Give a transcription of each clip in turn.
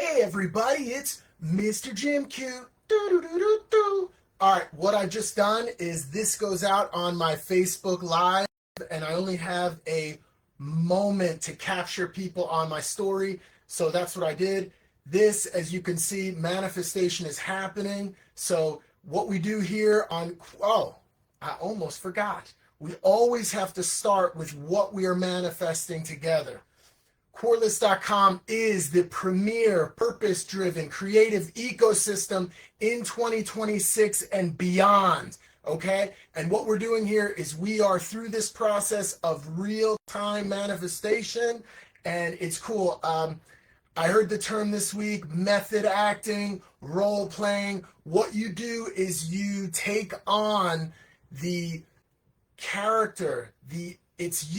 Hey everybody, it's Mr. Jim Q. Do. All right, what I've just done is this goes out on my Facebook Live, and I only have a moment to capture people on my story. So that's what I did. This, as you can see, manifestation is happening. So what we do here I almost forgot. We always have to start with what we are manifesting together. QUARLESS.com is the premier purpose-driven creative ecosystem in 2026 and beyond. Okay, and what we're doing here is we are through this process of real-time manifestation, and it's cool. I heard the term this week, method acting, role playing. What you do is you take on the character, it's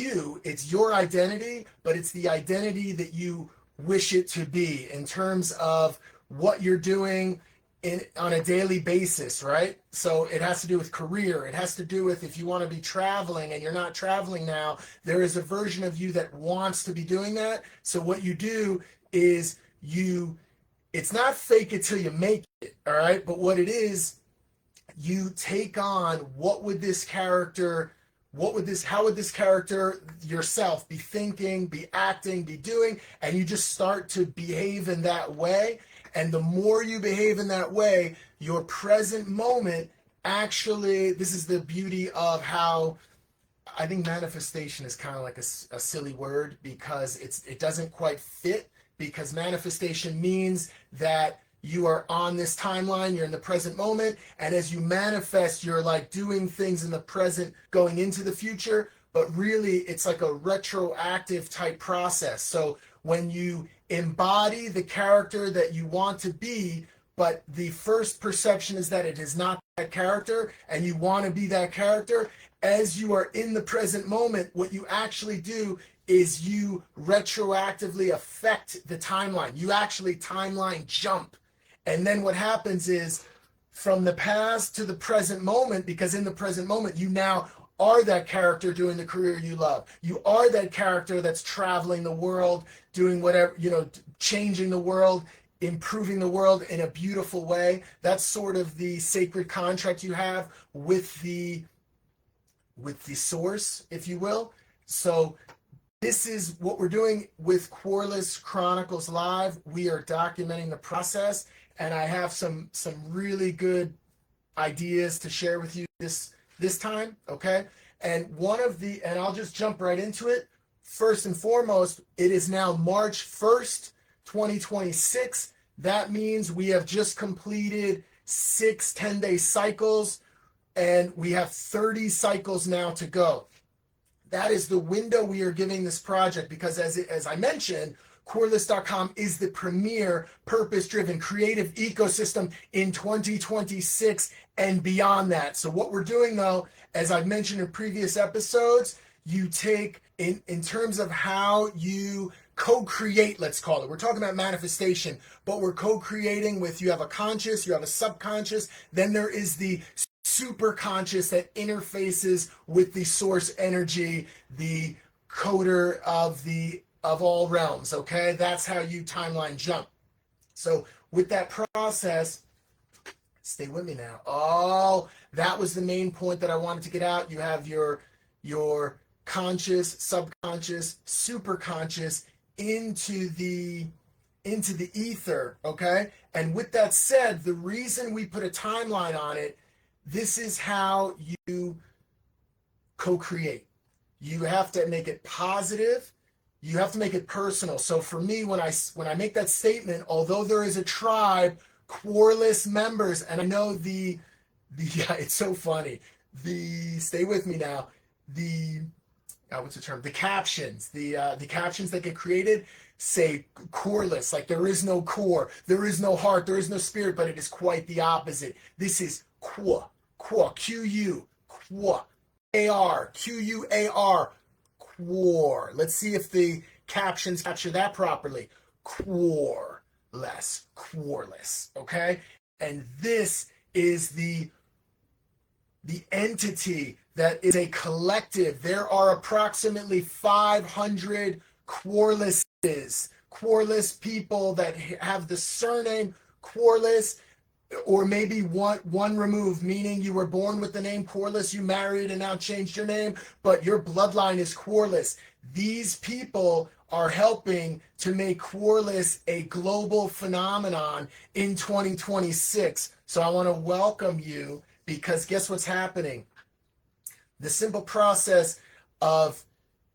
your identity, but it's the identity that you wish it to be in terms of what you're doing on a daily basis, right? So it has to do with career. It has to do with if you want to be traveling and you're not traveling now, there is a version of you that wants to be doing that. So what you do is it's not fake it till you make it, all right? But what it is, you take on how would this character yourself be thinking, be acting, be doing, and you just start to behave in that way. And the more you behave in that way, your present moment actually, this is the beauty of how I think manifestation is kind of like a silly word because it doesn't quite fit, because manifestation means that you are on this timeline, you're in the present moment, and as you manifest, you're like doing things in the present going into the future, but really it's like a retroactive type process. So when you embody the character that you want to be, but the first perception is that it is not that character, and you want to be that character, as you are in the present moment, what you actually do is you retroactively affect the timeline. You actually timeline jump. And then what happens is from the past to the present moment, because in the present moment, you now are that character doing the career you love. You are that character that's traveling the world, doing whatever, changing the world, improving the world in a beautiful way. That's sort of the sacred contract you have with the source, if you will. So this is what we're doing with QUARLESS Chronicles Live. We are documenting the process, and I have some really good ideas to share with you this time, okay? And and I'll just jump right into it. First and foremost, it is now March 1st, 2026. That means we have just completed 6 10-day cycles, and we have 30 cycles now to go. That is the window we are giving this project because as I mentioned, QUARLESS.com is the premier purpose-driven creative ecosystem in 2026 and beyond that. So what we're doing though, as I've mentioned in previous episodes, you take in terms of how you co-create, let's call it. We're talking about manifestation, but we're co-creating with, you have a conscious, you have a subconscious, then there is the super conscious that interfaces with the source energy, the coder of all realms, okay? That's how you timeline jump. So with that process, stay with me now. Oh, that was the main point that I wanted to get out. You have your conscious, subconscious, super conscious into the ether, okay? And with that said, the reason we put a timeline on it, this is how you co-create. You have to make it positive. You have to make it personal. So for me, when I make that statement, although there is a tribe, QUARLESS members, and I know yeah, it's so funny. Stay with me now. What's the term? The captions that get created say QUARLESS, like there is no core, there is no heart, there is no spirit, but it is quite the opposite. This is QUA, Q-U, QUA, A-R, Q-U-A-R, QUAR. Let's see if the captions capture that properly. QUARLESS, okay? And this is the entity that is a collective. There are approximately 500 QUARLESSes, QUARLESS people that have the surname QUARLESS, or maybe one removed, meaning you were born with the name QUARLESS, you married and now changed your name, but your bloodline is QUARLESS. These people are helping to make QUARLESS a global phenomenon in 2026. So I want to welcome you, because guess what's happening? The simple process of,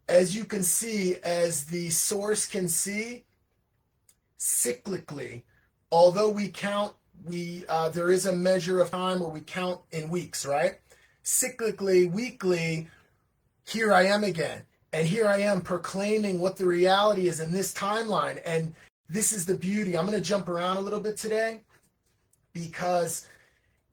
as you can see, as the source can see, cyclically, although we count, there is a measure of time where we count in weeks, right? Cyclically, weekly, here I am again. And here I am proclaiming what the reality is in this timeline. And this is the beauty. I'm going to jump around a little bit today, because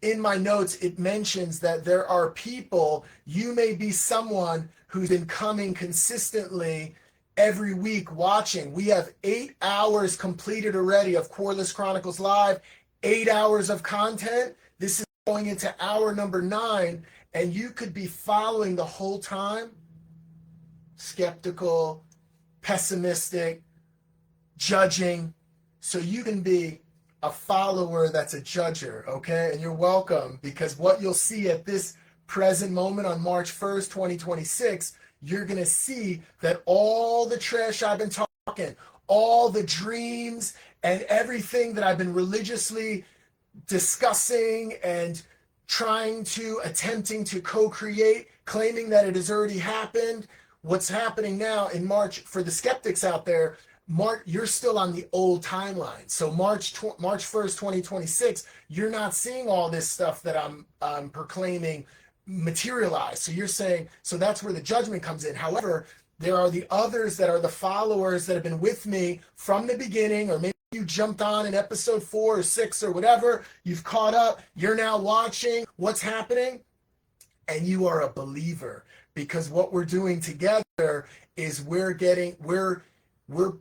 in my notes, it mentions that there are people, you may be someone who's been coming consistently every week watching. We have 8 hours completed already of QUARLESS Chronicles Live, 8 hours of content. This is going into hour number 9, and you could be following the whole time, skeptical, pessimistic, judging. So you can be a follower that's a judger, okay? And you're welcome, because what you'll see at this present moment on March 1st, 2026, you're going to see that all the trash I've been talking, all the dreams and everything that I've been religiously discussing and attempting to co-create, claiming that it has already happened. What's happening now in March, for the skeptics out there, you're still on the old timeline. So March 1st, 2026, you're not seeing all this stuff that I'm proclaiming materialize. So you're saying, so that's where the judgment comes in. However, there are the others that are the followers that have been with me from the beginning, or maybe you jumped on in episode 4 or 6 or whatever, you've caught up, you're now watching what's happening, and you are a believer, because what we're doing together is we're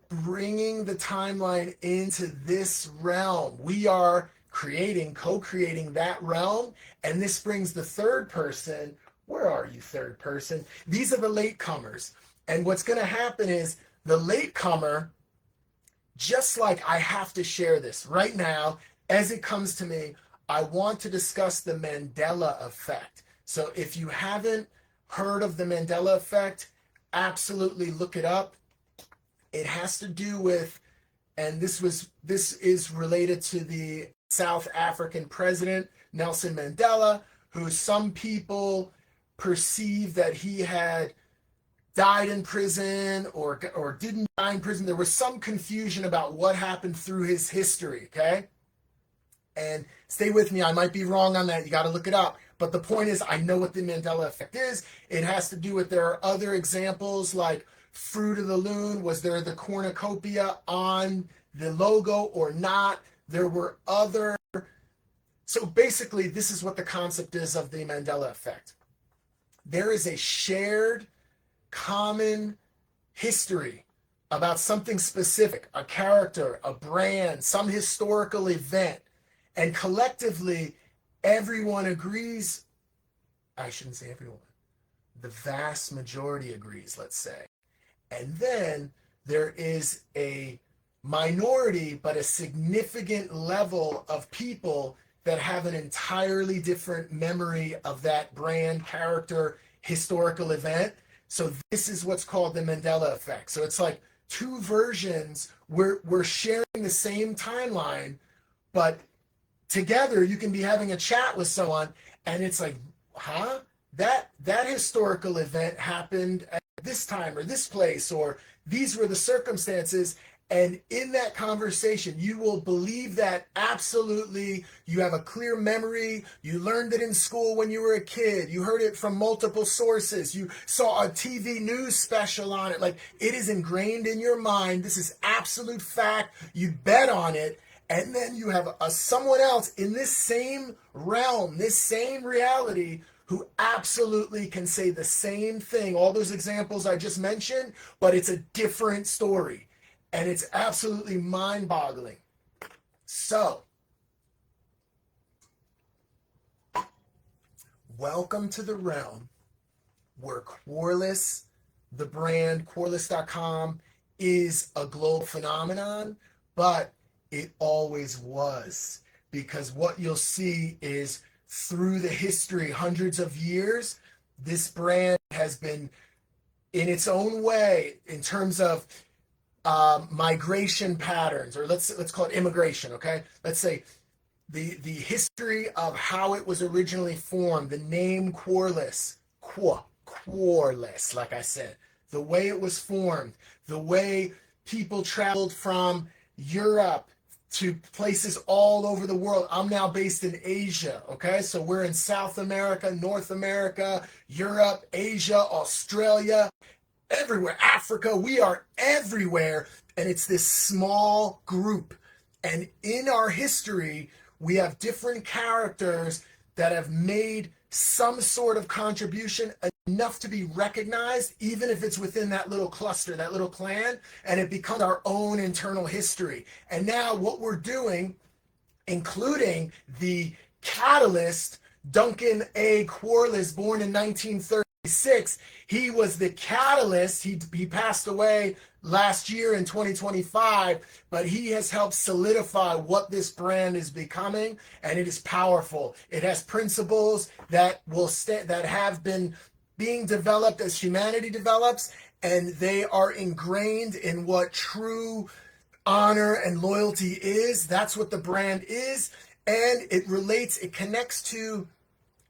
bringing the timeline into this realm. We are co-creating that realm, and this brings the third person. Where are you, third person? These are the latecomers. And what's going to happen is the latecomer, just like I have to share this right now, as it comes to me, I want to discuss the Mandela effect. So if you haven't heard of the Mandela effect, absolutely look it up. It has to do with, and this is related to the South African president, Nelson Mandela, who some people perceive that he had died in prison or didn't die in prison. There was some confusion about what happened through his history, okay? And stay with me, I might be wrong on that. You got to look it up. But the point is, I know what the Mandela effect is. It has to do with, there are other examples like Fruit of the Loom. Was there the cornucopia on the logo or not? There were other. So basically, this is what the concept is of the Mandela effect. There is a shared common history about something specific, a character, a brand, some historical event, and collectively everyone agrees. I shouldn't say everyone. The vast majority agrees, let's say. And then there is a minority, but a significant level of people that have an entirely different memory of that brand, character, historical event. So this is what's called the Mandela effect. So it's like two versions. We're sharing the same timeline, but together you can be having a chat with someone and it's like, huh? That historical event happened at this time or this place, or these were the circumstances. And in that conversation, you will believe that absolutely. You have a clear memory. You learned it in school when you were a kid. You heard it from multiple sources. You saw a TV news special on it. Like, it is ingrained in your mind. This is absolute fact. You bet on it. And then you have someone else in this same realm, this same reality, who absolutely can say the same thing. All those examples I just mentioned, but it's a different story. And it's absolutely mind-boggling. So, welcome to the realm where QUARLESS, the brand, QUARLESS.com, is a global phenomenon, but it always was. Because what you'll see is through the history, hundreds of years, this brand has been in its own way in terms of migration patterns, or let's call it immigration. Okay, let's say the history of how it was originally formed, the name Quarless, Quarless, like I said, the way it was formed, the way people traveled from Europe to places all over the world. I'm now based in Asia, okay? So we're in South America, North America, Europe, Asia, Australia, everywhere, Africa. We are everywhere, and it's this small group. And in our history, we have different characters that have made some sort of contribution enough to be recognized, even if it's within that little cluster, that little clan, and it becomes our own internal history. And now what we're doing, including the catalyst, Duncan A. Quarless, born in 1936, he was the catalyst. He passed away last year in 2025, but he has helped solidify what this brand is becoming, and it is powerful. It has principles that that have been being developed as humanity develops, and they are ingrained in what true honor and loyalty is. That's what the brand is, and it relates, it connects to,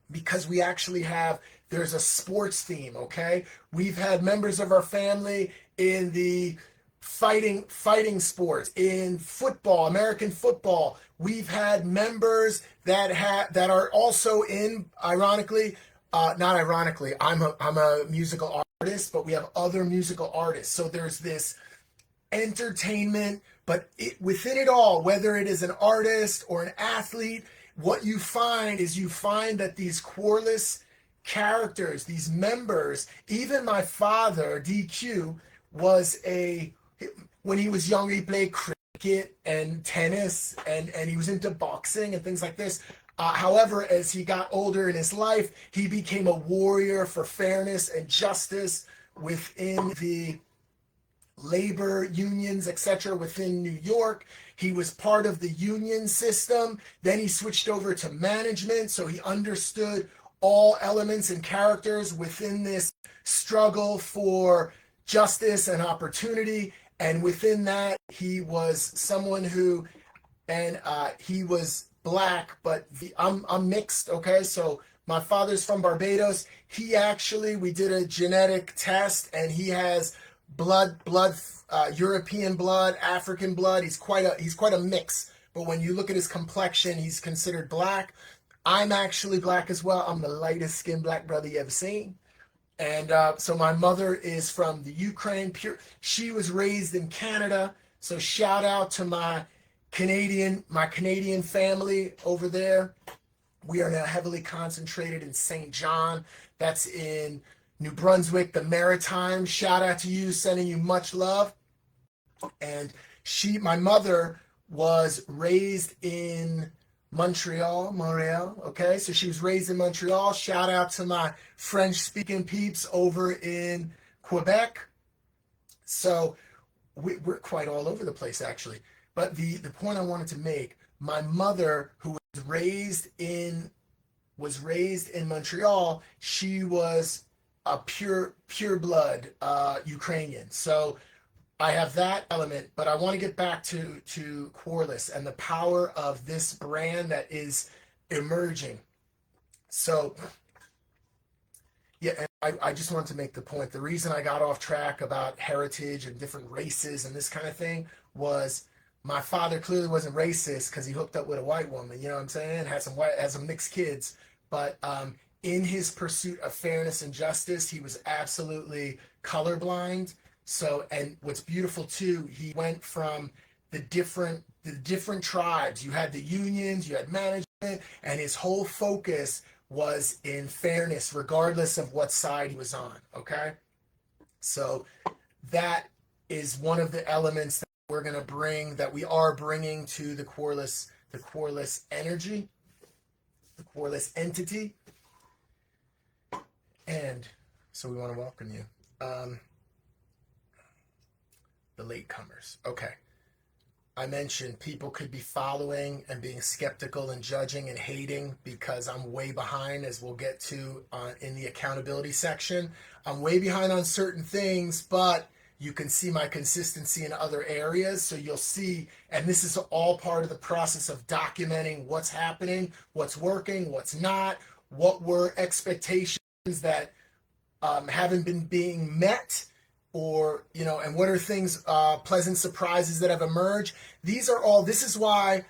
because we actually have, there's a sports theme. Okay, we've had members of our family in the fighting sports, in football, American football. We've had members that are also in, ironically, not ironically, I'm a musical artist, but we have other musical artists. So there's this entertainment, but within it all, whether it is an artist or an athlete, what you find is that these Quarless characters, these members, even my father, DQ, when he was younger, he played cricket and tennis, and he was into boxing and things like this. However, as he got older in his life, he became a warrior for fairness and justice within the labor unions, etc., within New York. He was part of the union system. Then he switched over to management, so he understood all elements and characters within this struggle for justice and opportunity. And within that, he was someone who, and he was black, but I'm mixed. Okay, so my father's from Barbados. We did a genetic test, and he has blood, European blood, African blood. He's quite a mix. But when you look at his complexion, he's considered black. I'm actually black as well. I'm the lightest skinned black brother you ever seen. And so my mother is from the Ukraine. She was raised in Canada. So shout out to my Canadian family over there. We are now heavily concentrated in St. John. That's in New Brunswick, the Maritimes. Shout out to you, sending you much love. And my mother was raised in Montreal. Okay, so she was raised in Montreal. Shout out to my French-speaking peeps over in Quebec. So we're quite all over the place, actually. But the point I wanted to make, my mother, who was raised in Montreal, she was a pure blood Ukrainian. So I have that element, but I want to get back to Quarless and the power of this brand that is emerging. So yeah, and I just wanted to make the point. The reason I got off track about heritage and different races and this kind of thing was my father clearly wasn't racist because he hooked up with a white woman. You know what I'm saying? Had some mixed kids, but in his pursuit of fairness and justice, he was absolutely colorblind. So, and what's beautiful too, he went from the different tribes. You had the unions, you had management, and his whole focus was in fairness, regardless of what side he was on. Okay, so that is one of the elements that we are bringing to the Quarless energy, the Quarless entity. And so we want to welcome you. the latecomers. Okay. I mentioned people could be following and being skeptical and judging and hating because I'm way behind, as we'll get to in the accountability section. I'm way behind on certain things, but you can see my consistency in other areas. So you'll see, and this is all part of the process of documenting what's happening, what's working, what's not, what were expectations that haven't been being met, or and what are things, pleasant surprises that have emerged. This is why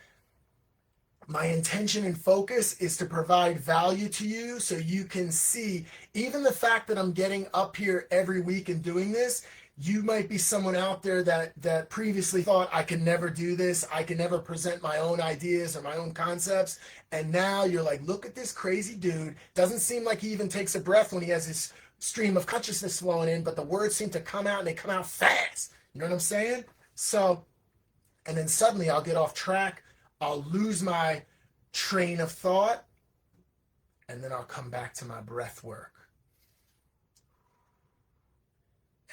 my intention and focus is to provide value to you, so you can see. Even the fact that I'm getting up here every week and doing this, you might be someone out there that previously thought, I can never do this, I can never present my own ideas or my own concepts, and now you're like, look at this crazy dude, doesn't seem like he even takes a breath when he has his stream of consciousness flowing in, but the words seem to come out, and they come out fast. You know what I'm saying? So, and then suddenly I'll get off track, I'll lose my train of thought, and then I'll come back to my breath work.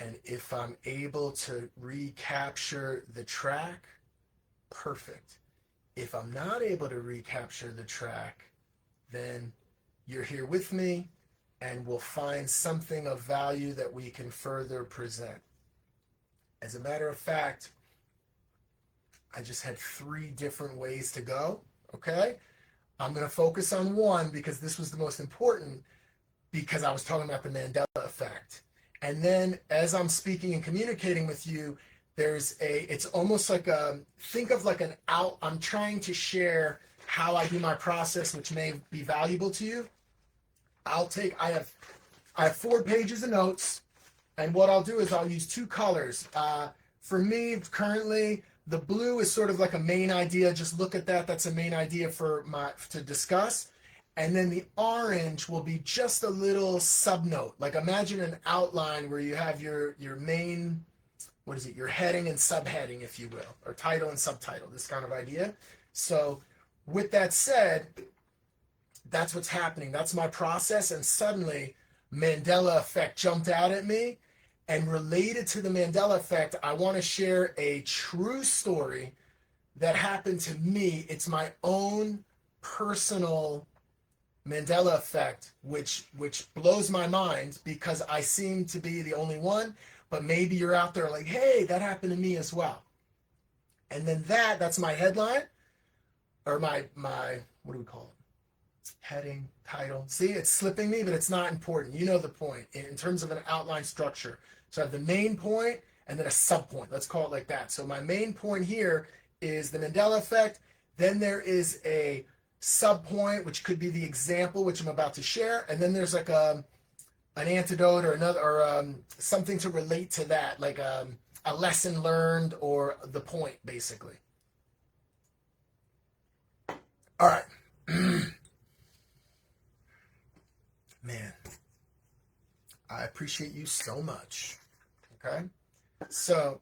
And if I'm able to recapture the track, perfect. If I'm not able to recapture the track, then you're here with me, and we'll find something of value that we can further present. As a matter of fact, I just had 3 different ways to go, okay? I'm going to focus on one because this was the most important, because I was talking about the Mandela effect. And then as I'm speaking and communicating with you, it's almost like think of like I'm trying to share how I do my process, which may be valuable to you. I have 4 pages of notes, and what I'll do is I'll use 2 colors. For me, currently, the blue is sort of like a main idea. Just look at that. That's a main idea to discuss. And then the orange will be just a little subnote. Like imagine an outline where you have your main, your heading and subheading, if you will, or title and subtitle, this kind of idea. So with that said, that's what's happening. That's my process. And suddenly Mandela effect jumped out at me. And related to the Mandela effect, I want to share a true story that happened to me. It's my own personal Mandela effect, which blows my mind, because I seem to be the only one, but maybe you're out there like, hey, that happened to me as well. And then that's my headline, or my what do we call it? Heading, title. See, it's slipping me, but it's not important. You know the point in terms of an outline structure. So I have the main point and then a sub-point. Let's call it like that. So my main point here is the Mandela effect. Then there is a sub-point, which could be the example, which I'm about to share. And then there's like an antidote or another, or something to relate to that, like a lesson learned or the point, basically. All right. Man, I appreciate you so much. Okay? So,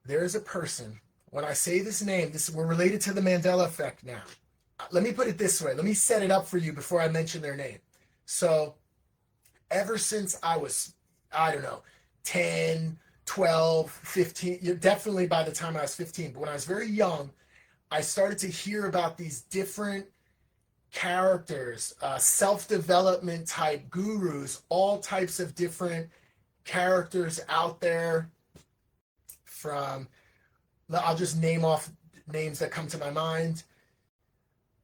there is a person. When I say this name, we're related to the Mandela effect now. Let me put it this way. Let me set it up for you before I mention their name. So, ever since I was, 10, 12, 15, definitely by the time I was 15, but when I was very young, I started to hear about these different characters, self-development type gurus, all types of different characters out there. I'll just name off names that come to my mind: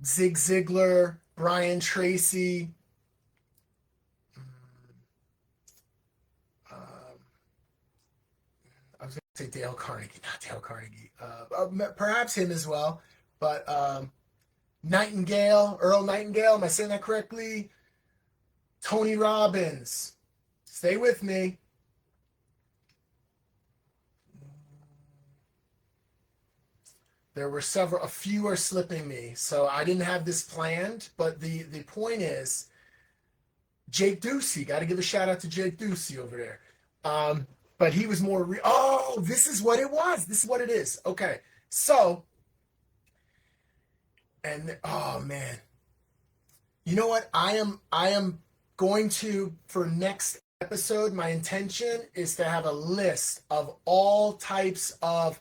Zig Ziglar, Brian Tracy, I was going to say Dale Carnegie, not Dale Carnegie, perhaps him as well, but Nightingale, Earl Nightingale, am I saying that correctly? Tony Robbins, stay with me. There were a few are slipping me, so I didn't have this planned, but the point is, Jake Ducey, got to give a shout out to Jake Ducey over there. But he was more, this is what it was. This is what it is. Okay, so, and oh man, you know what? I am going to, for next episode, my intention is to have a list of all types of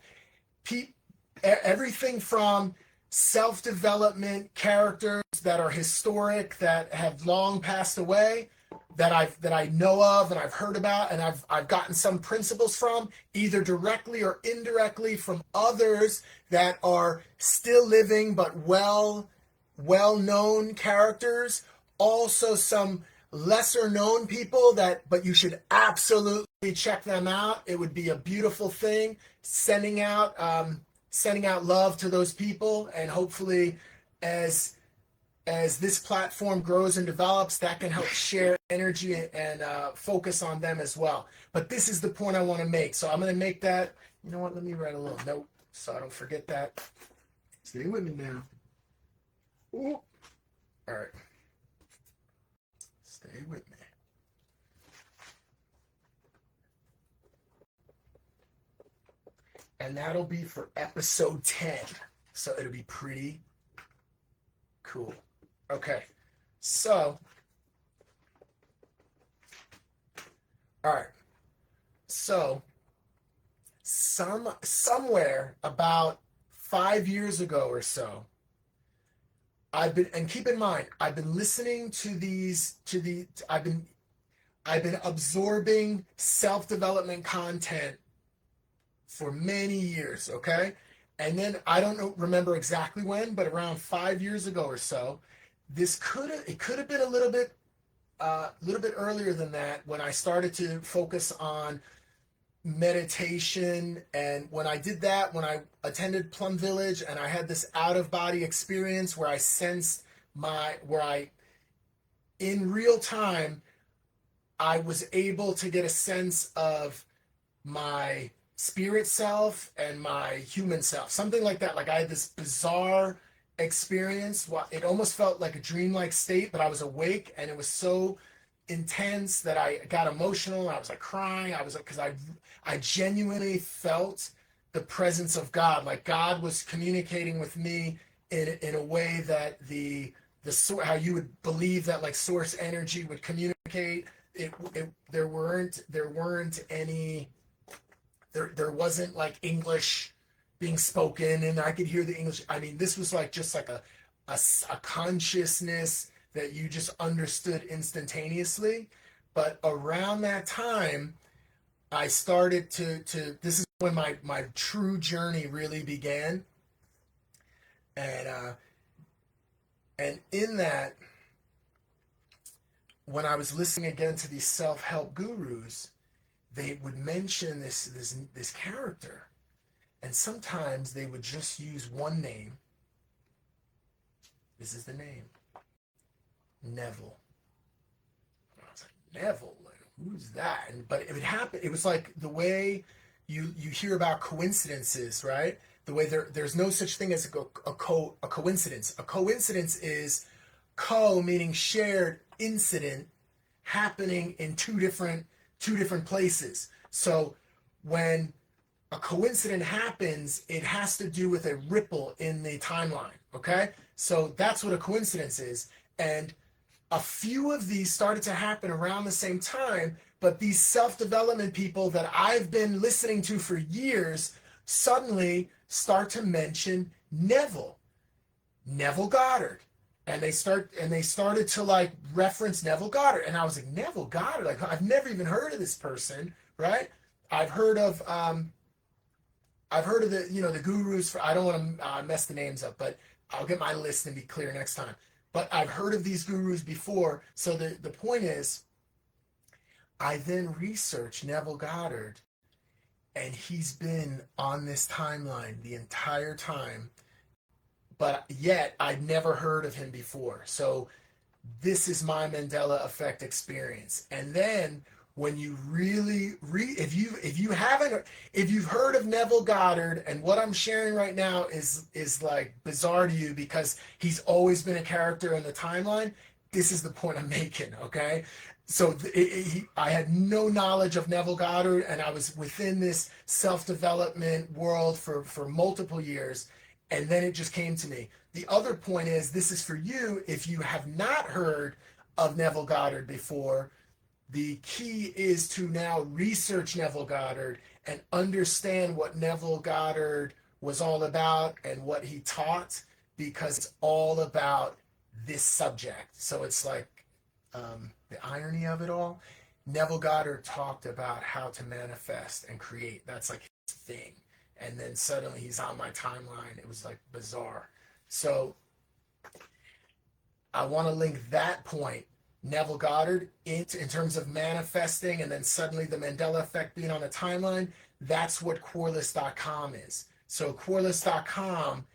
everything from self-development characters that are historic, that have long passed away, that I know of and I've heard about, and I've gotten some principles from, either directly or indirectly from others that are still living but well-known characters. Also some lesser known people but you should absolutely check them out. It would be a beautiful thing, sending out love to those people, and hopefully as this platform grows and develops, that can help share energy and focus on them as well. But this is the point I want to make. So I'm going to make that. You know what? Let me write a little note so I don't forget that. Stay with me now. Ooh. All right. Stay with me. And that'll be for episode 10. So it'll be pretty cool. Okay. So, all right. So, somewhere about 5 years ago or so, and keep in mind, I've been listening I've been absorbing self-development content for many years, okay? And then I don't remember exactly when, but around 5 years ago or so, it could have been a little bit earlier than that, when I started to focus on meditation. And when I did that, when I attended Plum Village and I had this out of body experience where I sensed in real time, I was able to get a sense of my spirit self and my human self, something like that. Like I had this bizarre experience. It almost felt like a dreamlike state, but I was awake, and it was so intense that I got emotional. I was like crying. I was like, because I genuinely felt the presence of God. Like God was communicating with me in a way that how you would believe that like source energy would communicate. There wasn't like English being spoken and I could hear the English. I mean, this was like just like a consciousness that you just understood instantaneously. But around that time, I started to this is when my true journey really began. And in that, when I was listening again to these self-help gurus, they would mention this character, and sometimes they would just use one name. This is the name, Neville. And I was like, Neville? Who's that? But it would happen. It was like the way you hear about coincidences, right? The way there's no such thing as a coincidence. A coincidence is meaning shared incident happening in two different places. So when a coincidence happens, it has to do with a ripple in the timeline, okay? So that's what a coincidence is. And a few of these started to happen around the same time, but these self-development people that I've been listening to for years suddenly start to mention Neville Goddard. And they started to like reference Neville Goddard. And I was like, Neville Goddard? Like, I've never even heard of this person, right? I've heard of the gurus I don't want to mess the names up, but I'll get my list and be clear next time. But I've heard of these gurus before. So the point is, I then researched Neville Goddard, and he's been on this timeline the entire time, but yet I'd never heard of him before. So this is my Mandela effect experience. And then when you really if you've heard of Neville Goddard, and what I'm sharing right now is like bizarre to you because he's always been a character in the timeline, this is the point I'm making, okay? So I had no knowledge of Neville Goddard, and I was within this self-development world for multiple years, and then it just came to me. The other point is, this is for you if you have not heard of Neville Goddard before. The key is to now research Neville Goddard and understand what Neville Goddard was all about and what he taught, because it's all about this subject. So it's like the irony of it all. Neville Goddard talked about how to manifest and create. That's like his thing. And then suddenly he's on my timeline. It was like bizarre. So I want to link that point, Neville Goddard, in terms of manifesting, and then suddenly the Mandela effect being on the timeline. That's what QUARLESS.com is. So QUARLESS.com,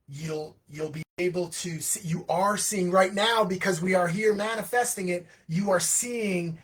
you'll be able to see, you are seeing right now, because we are here manifesting it, you are seeing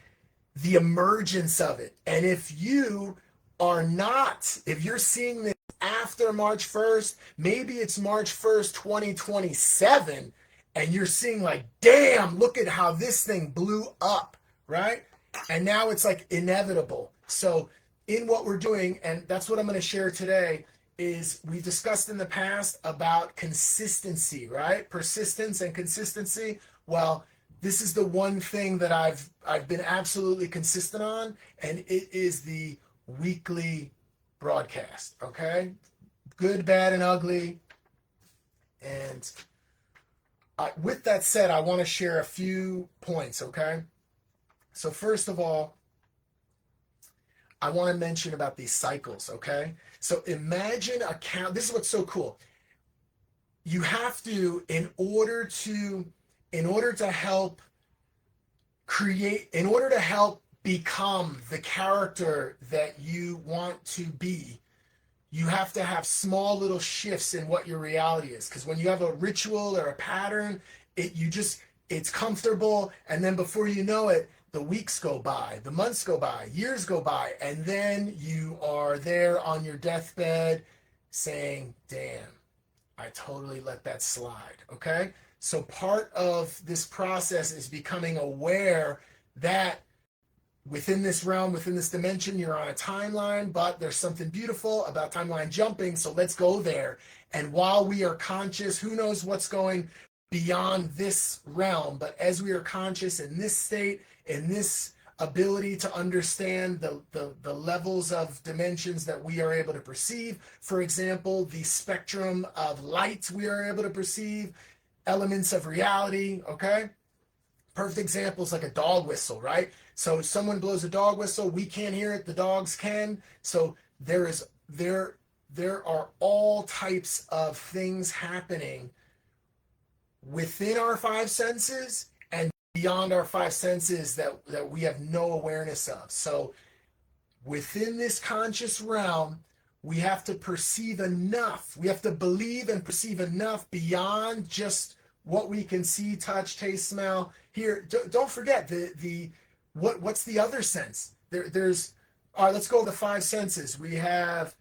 the emergence of it. And if you are not, if you're seeing this after March 1st, maybe it's March 1st, 2027, and you're seeing like, damn, look at how this thing blew up, right? And now it's like inevitable. So in what we're doing, and that's what I'm going to share today, is we discussed in the past about consistency, right? Persistence and consistency. Well, this is the one thing that I've been absolutely consistent on, and it is the weekly broadcast, okay? Good, bad, and ugly. And with that said, I want to share a few points, okay? So first of all, I want to mention about these cycles, okay? So imagine a count. This is what's so cool. You have to, in order to help create, in order to help become the character that you want to be, you have to have small little shifts in what your reality is. Because when you have a ritual or a pattern, it's comfortable, and then before you know it, the weeks go by, the months go by, years go by, and then you are there on your deathbed saying, damn, I totally let that slide, okay? So part of this process is becoming aware that within this realm, within this dimension, you're on a timeline, but there's something beautiful about timeline jumping, so let's go there. And while we are conscious, who knows what's going beyond this realm, but as we are conscious in this state, in this ability to understand the levels of dimensions that we are able to perceive, for example, the spectrum of light we are able to perceive, elements of reality, okay? Perfect example is like a dog whistle, right? So someone blows a dog whistle, we can't hear it, the dogs can. So there are all types of things happening within our five senses and beyond our five senses that we have no awareness of. So within this conscious realm, we have to perceive enough. We have to believe and perceive enough beyond just what we can see, touch, taste, smell, hear. Don't forget what's the other sense? There's all right, let's go with the five senses. We have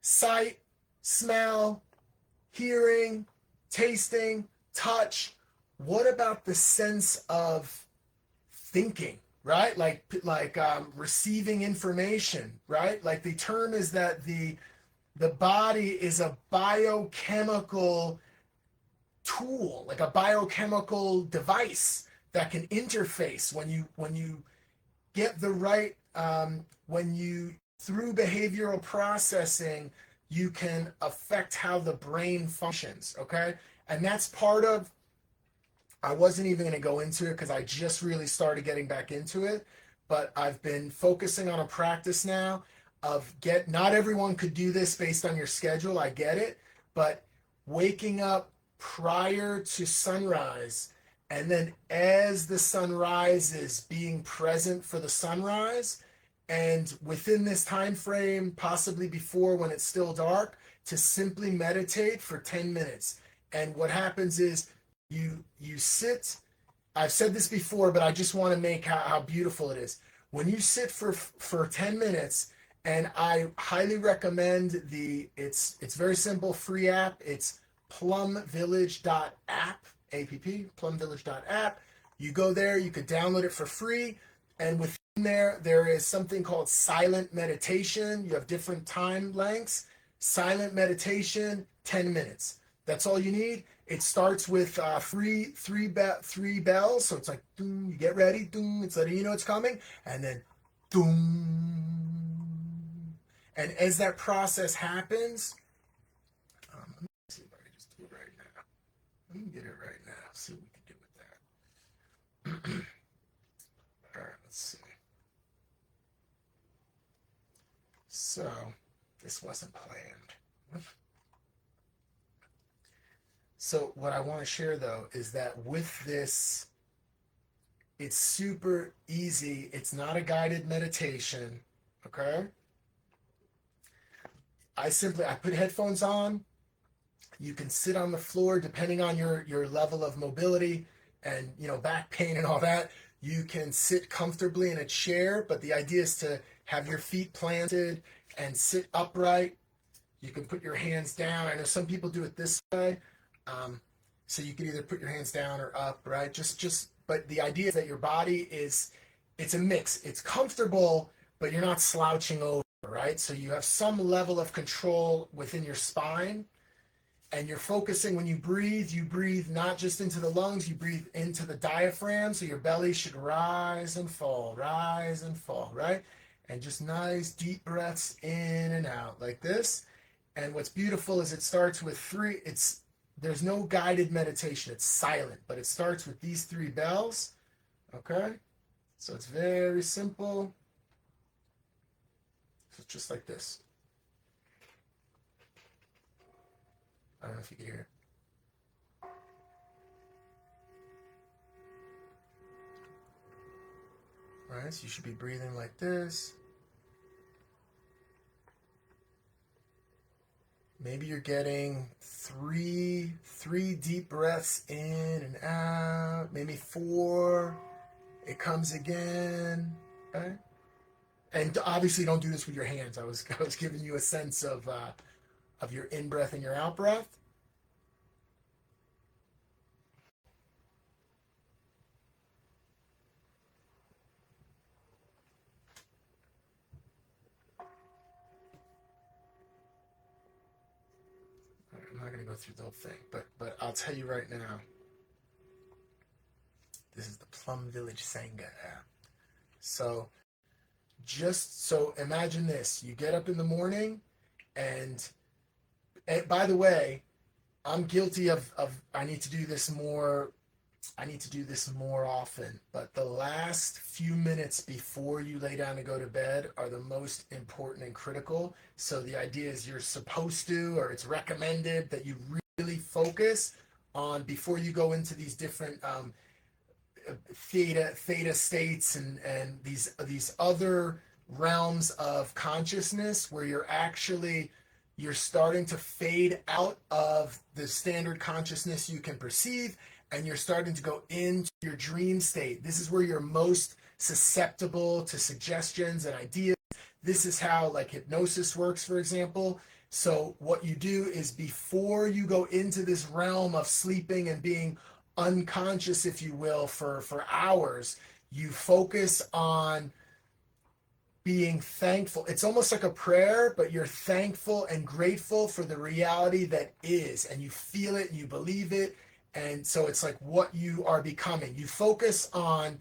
sight, smell, hearing, tasting, touch. What about the sense of thinking, right? Like receiving information, right? Like the term is that the body is a biochemical tool, like a biochemical device that can interface when you get the right, when you, through behavioral processing, you can affect how the brain functions, okay? And that's part of, I wasn't even going to go into it because I just really started getting back into it, but I've been focusing on a practice now of not everyone could do this based on your schedule, I get it, but waking up prior to sunrise, and then as the sun rises, being present for the sunrise, and within this time frame, possibly before when it's still dark, to simply meditate for 10 minutes. And what happens is you sit, I've said this before, but I just want to make how beautiful it is. When you sit for 10 minutes, and I highly recommend it's very simple, free app. It's plumvillage.app, app, plumvillage.app. You go there, you could download it for free. And within there is something called silent meditation. You have different time lengths. Silent meditation, 10 minutes. That's all you need. It starts with three bells, so it's like doom, you get ready, doom, it's letting you know it's coming, and then doom. And as that process happens, let me see if I can just do it right now. Let me get it right now. See what we can do with that. All right, let's see. So this wasn't planned. So what I want to share though is that with this, it's super easy. It's not a guided meditation. Okay. I put headphones on. You can sit on the floor depending on your level of mobility and back pain and all that. You can sit comfortably in a chair, but the idea is to have your feet planted and sit upright. You can put your hands down. I know some people do it this way. So you can either put your hands down or up, right? But the idea is that your body it's a mix. It's comfortable, but you're not slouching over, right? So you have some level of control within your spine, and you're focusing when you breathe not just into the lungs, you breathe into the diaphragm. So your belly should rise and fall, right? And just nice deep breaths in and out like this. And what's beautiful is it starts with three. There's no guided meditation. It's silent, but it starts with these three bells. Okay? So it's very simple. So it's just like this. I don't know if you can hear it. All right, so you should be breathing like this. Maybe you're getting three deep breaths in and out. Maybe 4. It comes again. Okay? And obviously, don't do this with your hands. I was giving you a sense of your in breath and your out breath. I'm not going to go through the whole thing, but I'll tell you right now. This is the Plum Village Sangha app. So imagine this. You get up in the morning and by the way, I'm guilty of I need to do this more often, but the last few minutes before you lay down to go to bed are the most important and critical. So the idea is you're supposed to, or it's recommended that you really focus on before you go into these different theta states and these other realms of consciousness where you're starting to fade out of the standard consciousness you can perceive, and you're starting to go into your dream state. This is where you're most susceptible to suggestions and ideas. This is how like hypnosis works, for example. So what you do is before you go into this realm of sleeping and being unconscious, if you will, for hours, you focus on being thankful. It's almost like a prayer, but you're thankful and grateful for the reality that is, and you feel it and you believe it. And so it's like what you are becoming. You focus on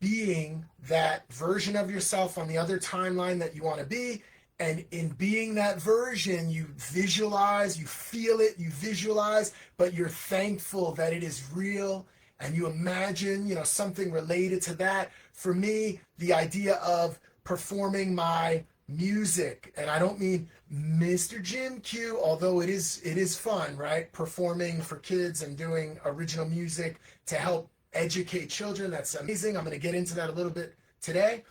being that version of yourself on the other timeline that you want to be. And in being that version, you visualize, you feel it, you visualize, but you're thankful that it is real. And you imagine, something related to that. For me, the idea of performing my music, and I don't mean Mr. Jim Q, although it is fun, right? Performing for kids and doing original music to help educate children. That's amazing. I'm going to get into that a little bit today.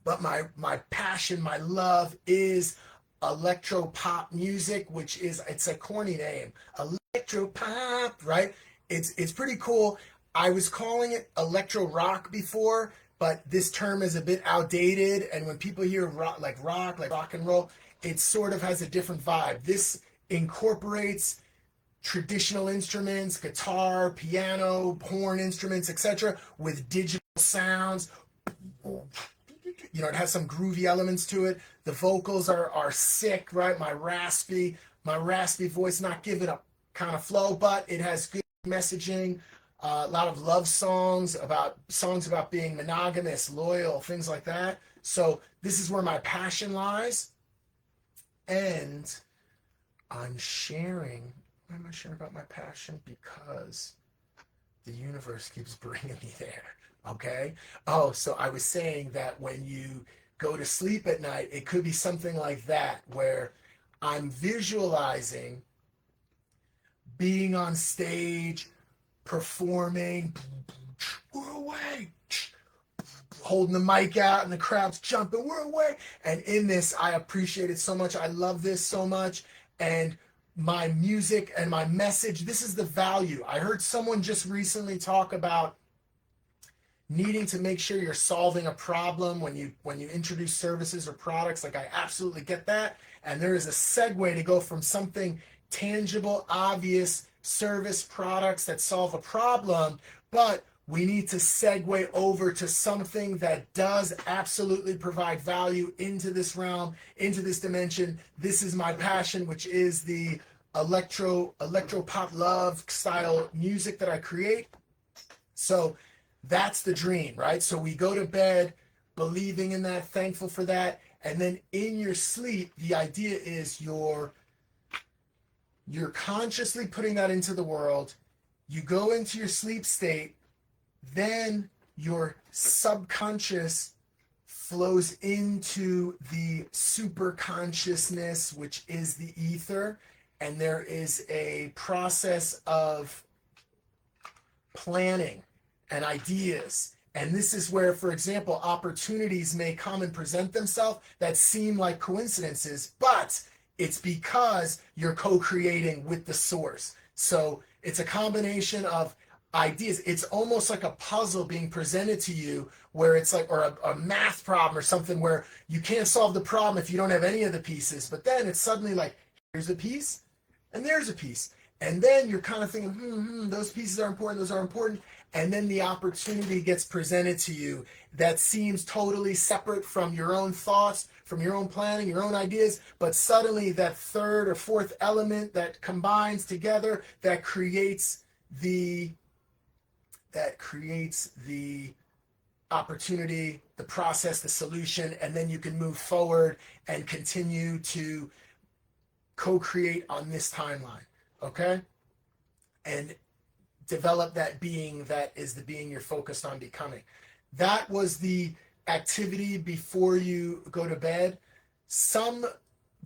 But my passion, my love is electro pop music, it's a corny name. Electro pop, right? It's pretty cool. I was calling it electro rock before, but this term is a bit outdated. And when people hear rock, like rock and roll, it sort of has a different vibe. This incorporates traditional instruments, guitar, piano, horn instruments, etc., with digital sounds. It has some groovy elements to it. The vocals are sick, right? My my raspy voice, not giving a kind of flow, but it has good messaging, a lot of love songs about being monogamous, loyal, things like that. So this is where my passion lies. And I'm sharing, why am I sharing about my passion? Because the universe keeps bringing me there. Okay. Oh, so I was saying that when you go to sleep at night, it could be something like that, where I'm visualizing being on stage, performing, we're away, holding the mic out and the crowd's jumping, we're away. And in this, I appreciate it so much. I love this so much. And my music and my message, this is the value. I heard someone just recently talk about needing to make sure you're solving a problem when you introduce services or products. Like, I absolutely get that. And there is a segue to go from something tangible, obvious, service products that solve a problem, but we need to segue over to something that does absolutely provide value into this realm, into this dimension. This is my passion, which is the electro pop love style music that I create. So that's the dream, right? So we go to bed believing in that, thankful for that, and then in your sleep, the idea is you're consciously putting that into the world. You go into your sleep state, then your subconscious flows into the super consciousness, which is the ether, and there is a process of planning and ideas. And this is where, for example, opportunities may come and present themselves that seem like coincidences, but it's because you're co-creating with the source. So it's a combination of ideas. It's almost like a puzzle being presented to you, where it's like, or a math problem or something, where you can't solve the problem if you don't have any of the pieces. But then it's suddenly like, here's a piece and there's a piece. And then you're kind of thinking, those pieces are important, those are important. And then the opportunity gets presented to you that seems totally separate from your own thoughts, from your own planning, your own ideas. But suddenly that third or fourth element that combines together, that creates the opportunity, the process, the solution, and then you can move forward and continue to co-create on this timeline, okay? And develop that being that is the being you're focused on becoming. That was the activity before you go to bed. Some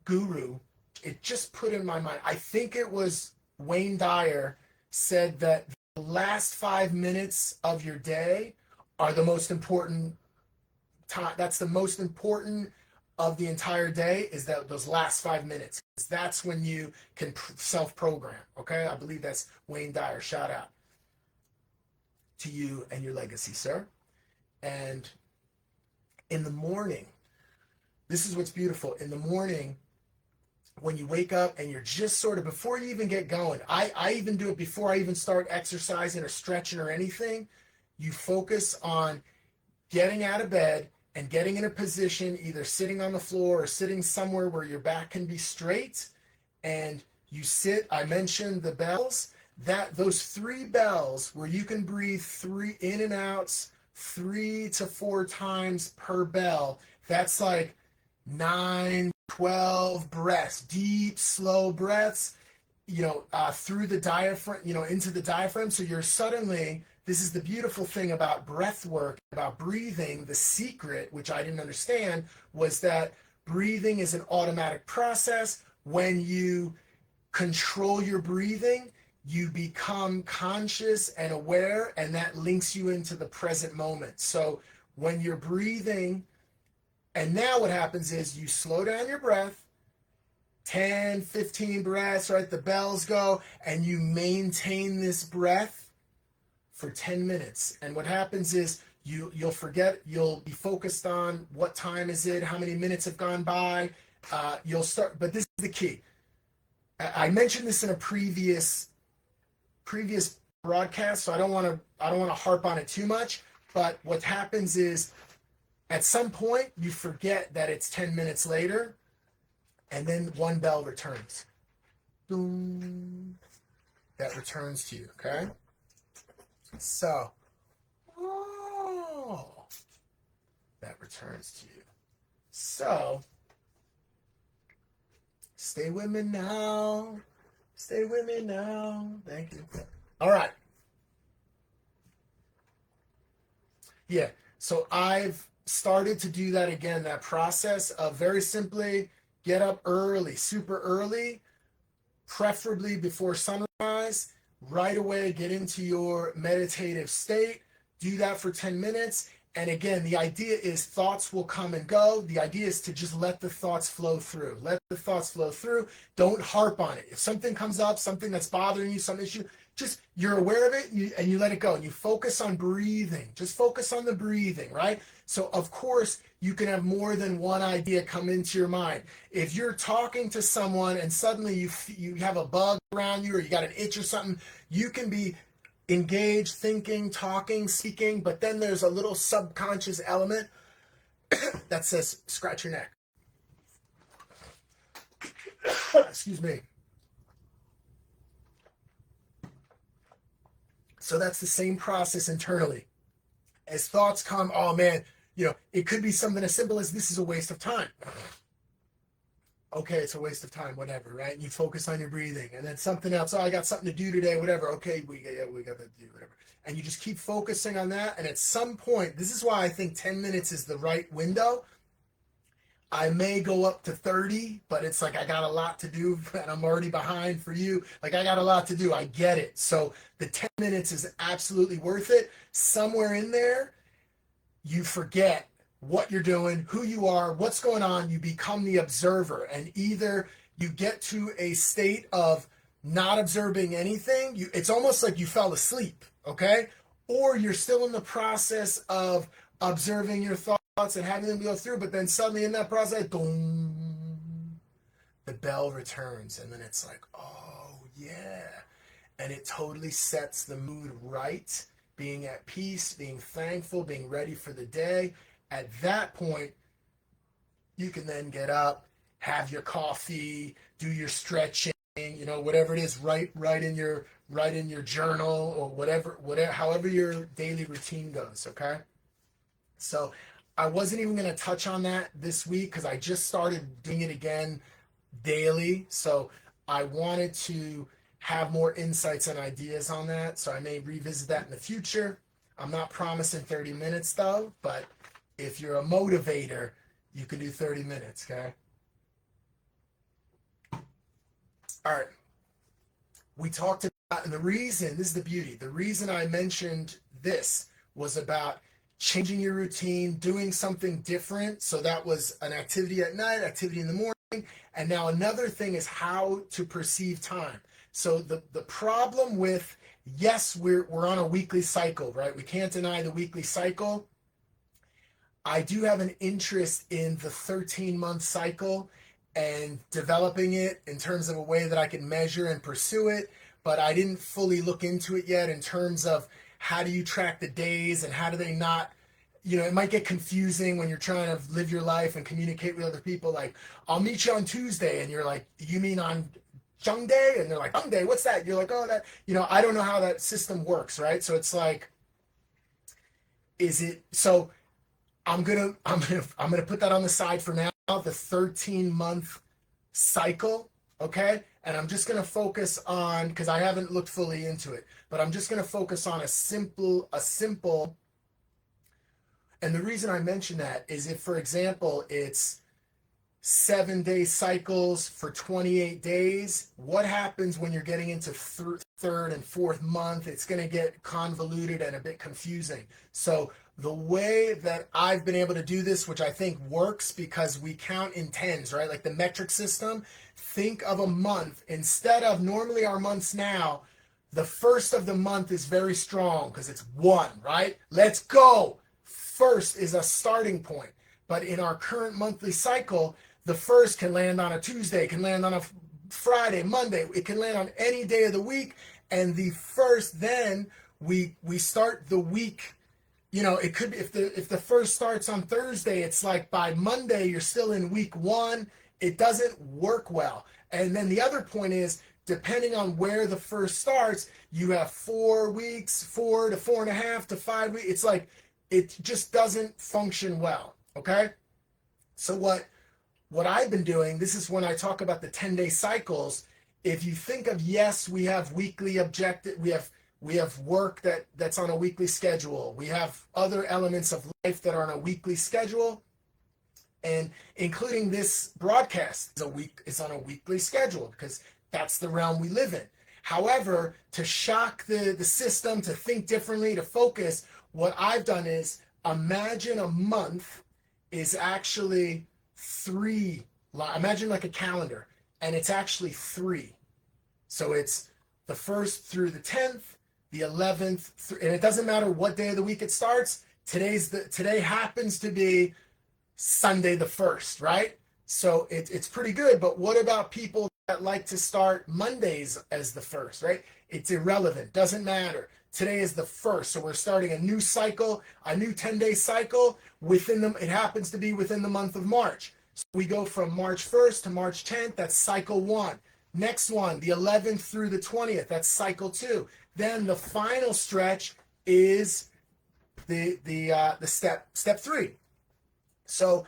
guru, it just put in my mind, I think it was Wayne Dyer, said that the last 5 minutes of your day are the most important time. That's the most important of the entire day, is that those last 5 minutes. That's when you can self-program, okay? I believe that's Wayne Dyer. Shout out to you and your legacy, sir. And in the morning, this is what's beautiful. In the morning, when you wake up and you're just sort of, before you even get going, I even do it before I even start exercising or stretching or anything. You focus on getting out of bed and getting in a position, either sitting on the floor or sitting somewhere where your back can be straight. And you sit, I mentioned the bells, that those 3 bells where you can breathe 3 in and outs 3 to 4 times per bell. That's like 9, 12 breaths, deep, slow breaths, through the diaphragm, into the diaphragm. So you're suddenly, this is the beautiful thing about breath work, about breathing. The secret, which I didn't understand, was that breathing is an automatic process. When you control your breathing, you become conscious and aware, and that links you into the present moment. So when you're breathing, and now what happens is you slow down your breath, 10, 15 breaths, right? The bells go, and you maintain this breath for 10 minutes. And what happens is you'll forget, you'll be focused on what time is it, how many minutes have gone by. You'll start, but this is the key. I mentioned this in a previous broadcast, so I don't want to harp on it too much. But what happens is, at some point, you forget that it's 10 minutes later, and then one bell returns. Boom. That returns to you, okay? So, oh, that returns to you. So, stay with me now. Stay with me now. Thank you. All right. Yeah. So I've started to do that again, that process of very simply get up early, super early, preferably before sunrise, right away get into your meditative state, do that for 10 minutes. And again, the idea is thoughts will come and go. The idea is to just let the thoughts flow through. Let the thoughts flow through. Don't harp on it. If something comes up, something that's bothering you, some issue, just you're aware of it and you let it go and you focus on breathing. Just focus on the breathing, right? So of course you can have more than one idea come into your mind. If you're talking to someone and suddenly you have a bug around you or you got an itch or something, you can be engaged, thinking, talking, speaking, but then there's a little subconscious element that says scratch your neck. Excuse me. So that's the same process internally. As thoughts come, oh man, it could be something as simple as this is a waste of time. Okay, it's a waste of time, whatever, right? And you focus on your breathing. And then something else, oh, I got something to do today, whatever. Okay, we got to do whatever. And you just keep focusing on that. And at some point, this is why I think 10 minutes is the right window. I may go up to 30, but it's like I got a lot to do and I'm already behind for you. Like I got a lot to do. I get it. So the 10 minutes is absolutely worth it. Somewhere in there, you forget what you're doing, who you are, what's going on. You become the observer. And either you get to a state of not observing anything. It's almost like you fell asleep, okay? Or you're still in the process of observing your thoughts and having them go through, but then suddenly in that process, boom, the bell returns, and then it's like, oh yeah, and it totally sets the mood right, being at peace, being thankful, being ready for the day. At that point, you can then get up, have your coffee, do your stretching, whatever it is, write in your journal or whatever, however your daily routine goes, okay? So I wasn't even going to touch on that this week because I just started doing it again daily. So I wanted to have more insights and ideas on that. So I may revisit that in the future. I'm not promising 30 minutes though, but if you're a motivator, you can do 30 minutes, okay? All right. We talked about, and this is the beauty, the reason I mentioned this was about changing your routine, doing something different. So that was an activity at night, activity in the morning. And now another thing is how to perceive time. So the problem with, yes, we're on a weekly cycle, right? We can't deny the weekly cycle. I do have an interest in the 13-month cycle and developing it in terms of a way that I can measure and pursue it. But I didn't fully look into it yet in terms of how do you track the days and how do they not, it might get confusing when you're trying to live your life and communicate with other people. Like, I'll meet you on Tuesday. And you're like, you mean on Jung Day? And they're like, Jung Day, what's that? You're like, oh, that, I don't know how that system works, right? So it's like, so I'm gonna put that on the side for now, the 13-month cycle, okay? And I'm just gonna focus on, because I haven't looked fully into it, but I'm just gonna focus on a simple, and the reason I mention that is if, for example, it's 7-day cycles for 28 days, what happens when you're getting into third and fourth month? It's gonna get convoluted and a bit confusing. So the way that I've been able to do this, which I think works because we count in tens, right? Like the metric system, think of a month. Instead of normally our months now, the first of the month is very strong because it's 1, right? Let's go. First is a starting point. But in our current monthly cycle, the first can land on a Tuesday, can land on a Friday, Monday. It can land on any day of the week. And the first, then we start the week. It could be if the first starts on Thursday, it's like by Monday you're still in week 1. It doesn't work well. And then the other point is depending on where the first starts, you have 4 weeks, 4 to 4.5 to 5 weeks. It's like, it just doesn't function well. Okay. So what I've been doing, this is when I talk about the 10-day cycles. If you think of, yes, we have weekly objective, we have work that's on a weekly schedule. We have other elements of life that are on a weekly schedule, and including this broadcast is on a weekly schedule because that's the realm we live in. However, to shock the system, to think differently, to focus, what I've done is imagine a month is actually 3. Imagine like a calendar, and it's actually 3. So it's the 1st through the 10th, the 11th, and it doesn't matter what day of the week it starts. Today happens to be Sunday the 1st, right? So it's pretty good. But what about people that like to start Mondays as the 1st, right? It's irrelevant, doesn't matter. Today is the 1st, so we're starting a new cycle, a new 10-day cycle within them. It happens to be within the month of March. So we go from March 1st to March 10th, that's cycle 1. Next one, the 11th through the 20th, that's cycle 2. Then the final stretch is the step 3. So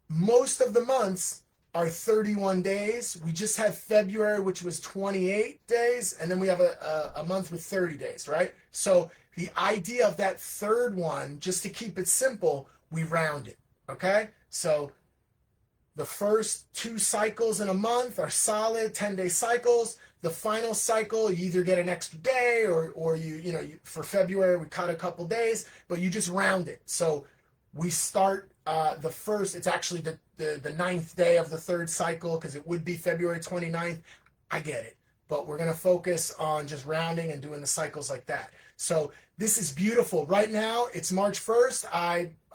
most of the months are 31 days. We just had February, which was 28 days, and then we have a month with 30 days, right? So the idea of that third one, just to keep it simple, we round it, okay? So the first 2 cycles in a month are solid 10-day cycles. The final cycle, you either get an extra day or for February, we cut a couple days, but you just round it. So we start the first, it's actually the 9th day of the 3rd cycle because it would be February 29th. I get it. But we're going to focus on just rounding and doing the cycles like that. So this is beautiful. Right now, it's March 1st.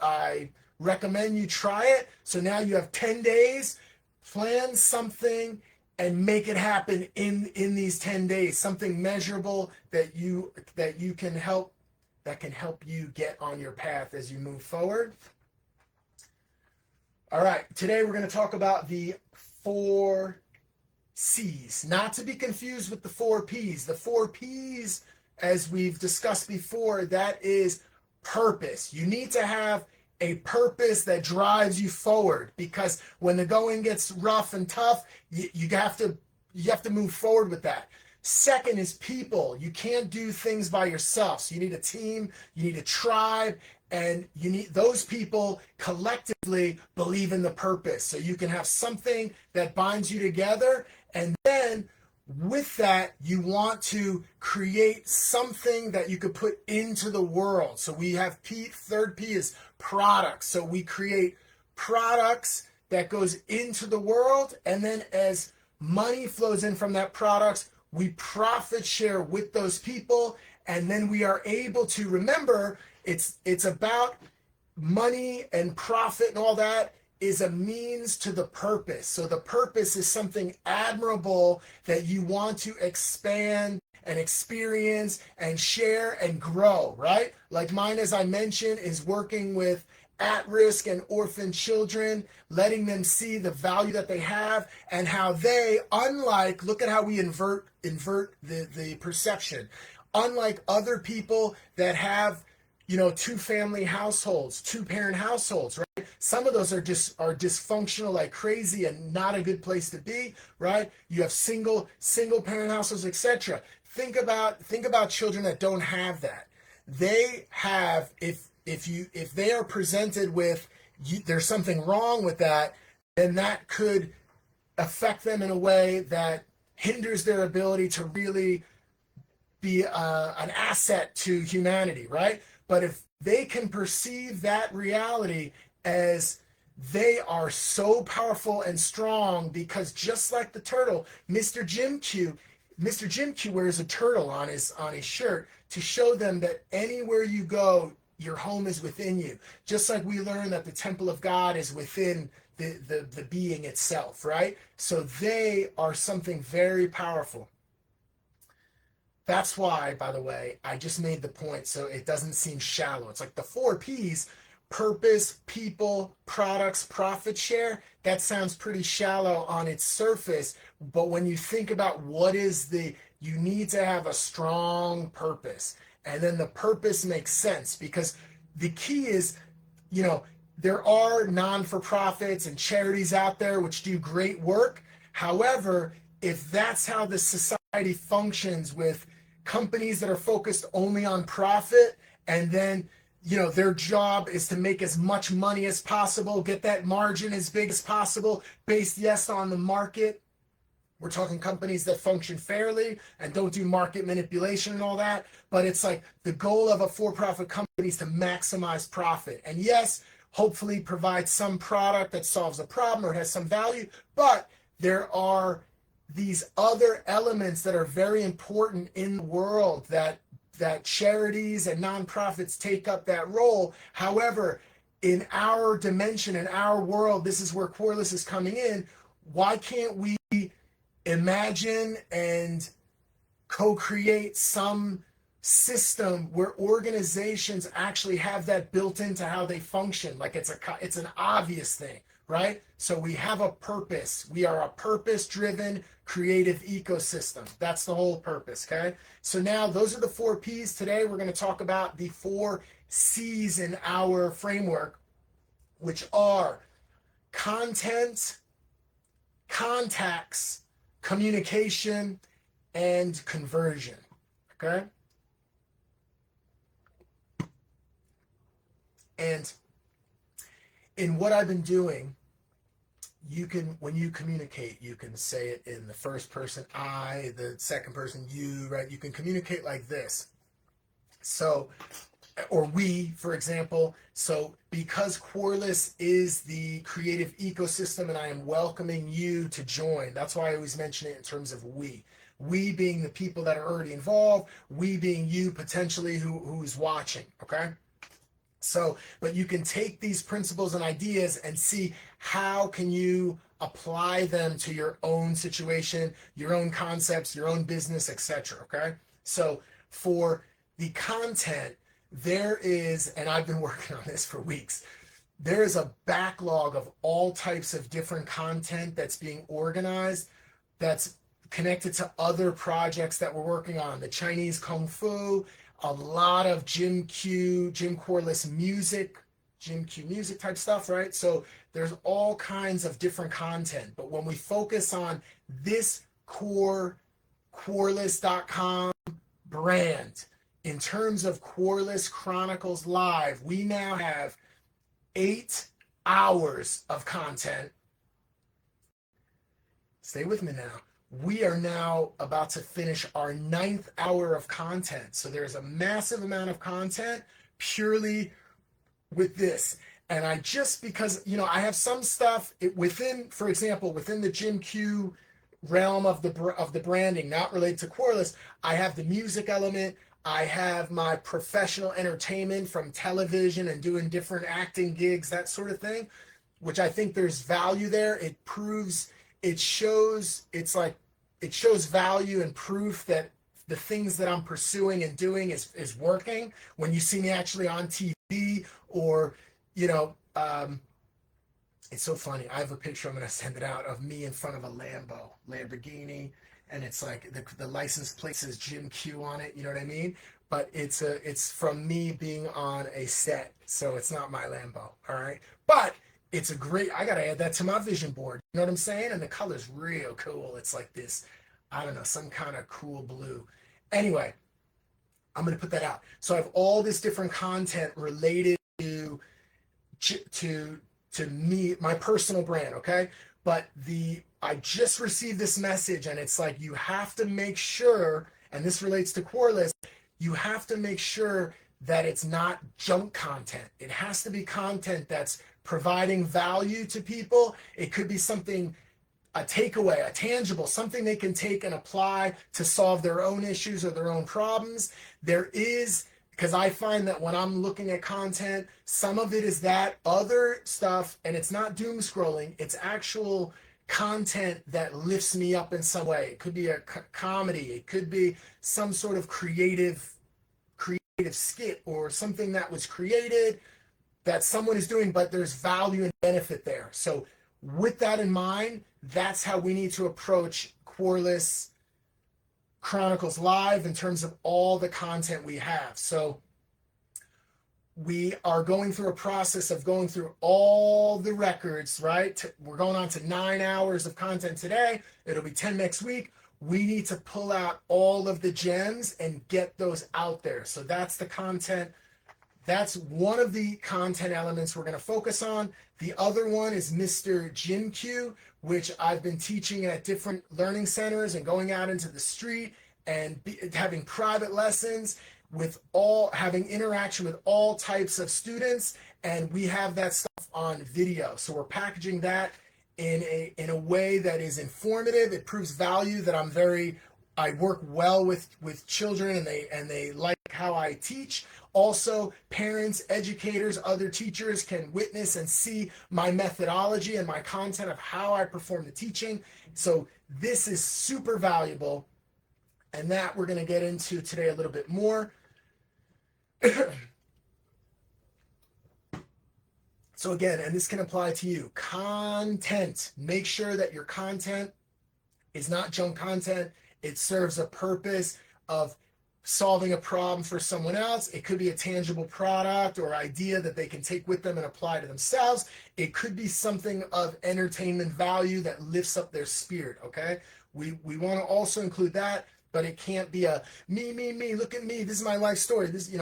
I recommend you try it. So now you have 10 days, plan something and make it happen in these 10 days, something measurable that can help you get on your path as you move forward. All right, today we're going to talk about the 4 C's, not to be confused with the 4 P's. The 4 P's, as we've discussed before, that is purpose. You need to have a purpose that drives you forward, because when the going gets rough and tough, you have to move forward with that. Second is people. You can't do things by yourself. So you need a team, you need a tribe, and you need those people collectively believe in the purpose. So you can have something that binds you together, and then with that, you want to create something that you could put into the world. So we have third P is products. So we create products that goes into the world, and then as money flows in from that products, we profit share with those people, and then we are able to remember it's about money and profit, and all that is a means to the purpose. So the purpose is something admirable that you want to expand and experience and share and grow, right? Like mine, as I mentioned, is working with at-risk and orphan children, letting them see the value that they have and how they, look at how we invert the perception. Unlike other people that have, 2-family households, 2-parent households, right? Some of those are dysfunctional like crazy and not a good place to be, right? You have single parent households, etc. Think about children that don't have that. They have, if they are presented with there's something wrong with that, then that could affect them in a way that hinders their ability to really be an asset to humanity, right? But if they can perceive that reality as they are so powerful and strong, because just like the turtle, Mr. Jim Q wears a turtle on his shirt to show them that anywhere you go, your home is within you. Just like we learn that the temple of God is within the being itself, right? So they are something very powerful. That's why, by the way, I just made the point so it doesn't seem shallow. It's like the 4 P's purpose, people, products, profit share, that sounds pretty shallow on its surface. But when you think about you need to have a strong purpose. And then the purpose makes sense because the key is, there are non-for-profits and charities out there which do great work. However, if that's how the society functions with companies that are focused only on profit, and then their job is to make as much money as possible, get that margin as big as possible, based on the market. We're talking companies that function fairly and don't do market manipulation and all that. But it's like the goal of a for-profit company is to maximize profit. And yes, hopefully provide some product that solves a problem or has some value. But there are these other elements that are very important in the world that charities and nonprofits take up that role. However, in our dimension, in our world, this is where QUARLESS is coming in. Why can't we imagine and co-create some system where organizations actually have that built into how they function? Like it's an obvious thing, right? So we have a purpose. We are a purpose-driven creative ecosystem. That's the whole purpose, okay? So now those are the 4 P's. Today we're going to talk about the 4 C's in our framework, which are content, contacts, communication, and conversion, okay? And in what I've been doing, when you communicate, you can say it in the first person, I, the second person, you, right? You can communicate like this. So, or we, for example. So because QUARLESS is the creative ecosystem and I am welcoming you to join, that's why I always mention it in terms of we. We being the people that are already involved, we being you potentially who's watching, okay? So, but you can take these principles and ideas and see how can you apply them to your own situation, your own concepts, your own business, etc. Okay? So for the content, there is, and I've been working on this for weeks, there is a backlog of all types of different content that's being organized, that's connected to other projects that we're working on. The Chinese Kung Fu, a lot of Jim QUARLESS music, Jim Q music type stuff, right? So there's all kinds of different content. But when we focus on this core QUARLESS.com brand, in terms of QUARLESS Chronicles Live, we now have 8 hours of content. Stay with me now. We are now about to finish our 9th hour of content. So there's a massive amount of content purely with this. And because I have some stuff within, for example, within the Jim Q realm of the branding, not related to QUARLESS, I have the music element. I have my professional entertainment from television and doing different acting gigs, that sort of thing, which I think there's value there. It shows value and proof that the things that I'm pursuing and doing is working. When you see me actually on TV or, it's so funny. I have a picture, I'm going to send it out, of me in front of a Lamborghini. And it's like the license plate says Jim Q on it. You know what I mean? But it's from me being on a set. So it's not my Lambo. All right. But it's I got to add that to my vision board. You know what I'm saying? And the color's real cool. It's like this, I don't know, some kind of cool blue. Anyway, I'm going to put that out. So I have all this different content related to me, my personal brand. Okay. But I just received this message and it's like, you have to make sure, and this relates to QUARLESS, you have to make sure that it's not junk content. It has to be content that's providing value to people. It could be something, a takeaway, a tangible, something they can take and apply to solve their own issues or their own problems. Because I find that when I'm looking at content, some of it is that other stuff, and it's not doom scrolling, it's actual content that lifts me up in some way. It could be a comedy, it could be some sort of creative skit or something that was created that someone is doing, but there's value and benefit there. So with that in mind, that's how we need to approach QUARLESS Chronicles Live in terms of all the content we have. So we are going through a process of going through all the records, right? We're going on to 9 hours of content today. It'll be 10 next week. We need to pull out all of the gems and get those out there. So that's the content. That's one of the content elements we're going to focus on. The other one is Mr. Gym Q, which I've been teaching at different learning centers and going out into the street and having private lessons with having interaction with all types of students. And we have that stuff on video. So we're packaging that in a way that is informative. It proves value that I work well with children, and they like how I teach. Also, parents, educators, other teachers can witness and see my methodology and my content of how I perform the teaching. So this is super valuable, and that we're going to get into today a little bit more. So again, and this can apply to you, content. Make sure that your content is not junk content. It serves a purpose of solving a problem for someone else. It could be a tangible product or idea that they can take with them and apply to themselves. It could be something of entertainment value that lifts up their spirit, okay? We want to also include that, but it can't be a me, look at me, this is my life story. This,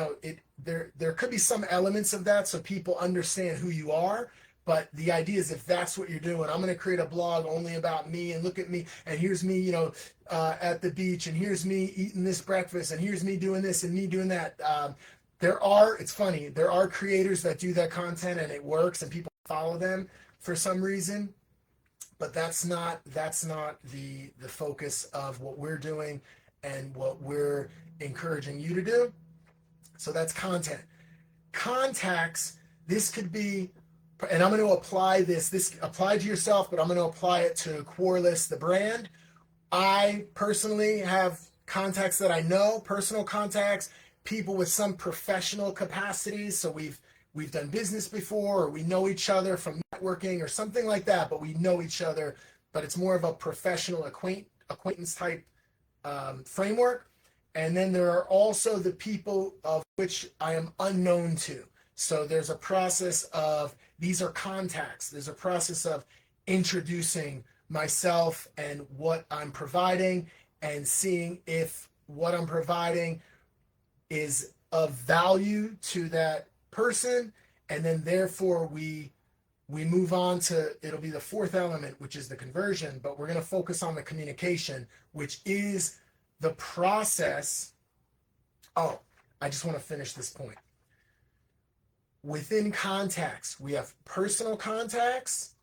there could be some elements of that so people understand who you are. But the idea is, if that's what you're doing, I'm going to create a blog only about me, and look at me, and here's me, at the beach, and here's me eating this breakfast, and here's me doing this and me doing that. It's funny, there are creators that do that content and it works and people follow them for some reason, but that's not the focus of what we're doing and what we're encouraging you to do. So that's content. Contacts, this could be, and I'm going to apply this apply to yourself, but I'm going to apply it to QUARLESS, the brand. I personally have contacts that I know, personal contacts, people with some professional capacities. So we've done business before, or we know each other from networking or something like that, but we know each other, but it's more of a professional acquaintance type framework. And then there are also the people of which I am unknown to. So there's a process of, these are contacts. There's a process of introducing myself and what I'm providing, and seeing if what I'm providing is of value to that person. And then therefore we move on to, it'll be the fourth element, which is the conversion, but we're going to focus on the communication, which is the process. Oh, I just want to finish this point. Within contacts, we have personal contacts,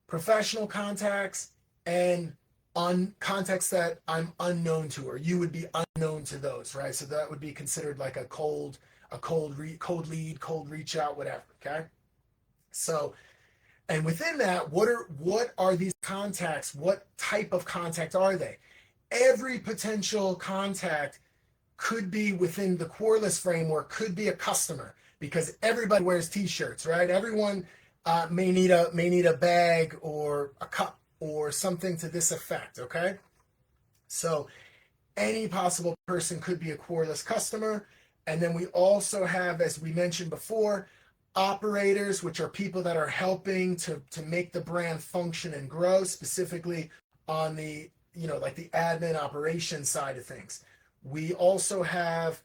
professional contacts, and contacts that I'm unknown to, or you would be unknown to those, right? So that would be considered like a cold lead, cold reach out, whatever, okay? So, and within that, what are these contacts? What type of contact are they? Every potential contact could be within the QUARLESS framework, could be a customer, because everybody wears t-shirts, right? Everyone may need a bag or a cup or something to this effect, okay? So any possible person could be a QUARLESS customer. And then we also have, as we mentioned before, operators, which are people that are helping to make the brand function and grow, specifically on the, like the admin operation side of things. We also have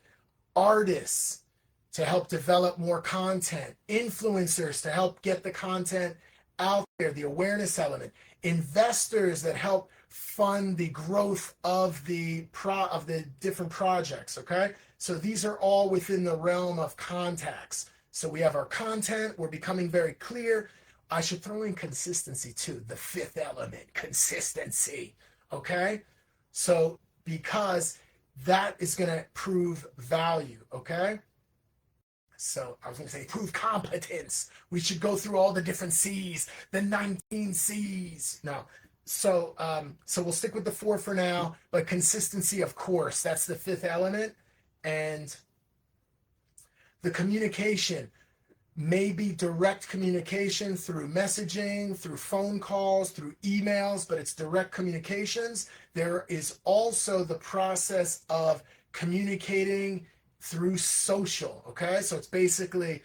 artists to help develop more content, influencers to help get the content out there, the awareness element, investors that help fund the growth of the different projects, okay? So these are all within the realm of contacts. So we have our content, we're becoming very clear. I should throw in consistency too, the fifth element, consistency, okay? So because that is going to prove value, okay? So I was going to say prove competence. We should go through all the different C's, the 19 C's. No. So we'll stick with the 4 for now, but consistency, of course, that's the fifth element. And the communication. maybe direct communication through messaging, through phone calls, through emails, but it's direct communications. There is also the process of communicating through social, okay? So it's basically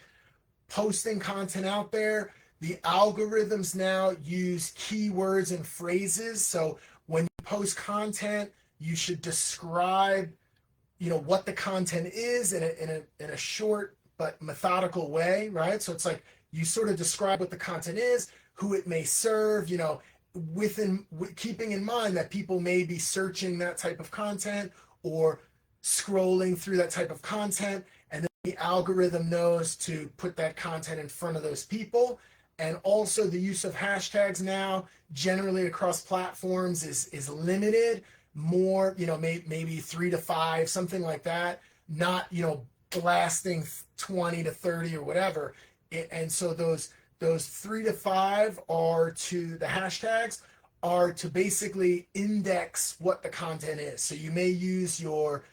posting content out there. The algorithms now use keywords and phrases. So when you post content, you should describe, what the content is in a short but methodical way, right? So it's like you sort of describe what the content is, who it may serve, keeping in mind that people may be searching that type of content or scrolling through that type of content, and then the algorithm knows to put that content in front of those people. And also the use of hashtags now generally across platforms is limited, more, maybe 3 to 5, something like that, not, blasting 20 to 30 or whatever. And so those 3 to 5 are to the hashtags are to basically index what the content is. So you may use your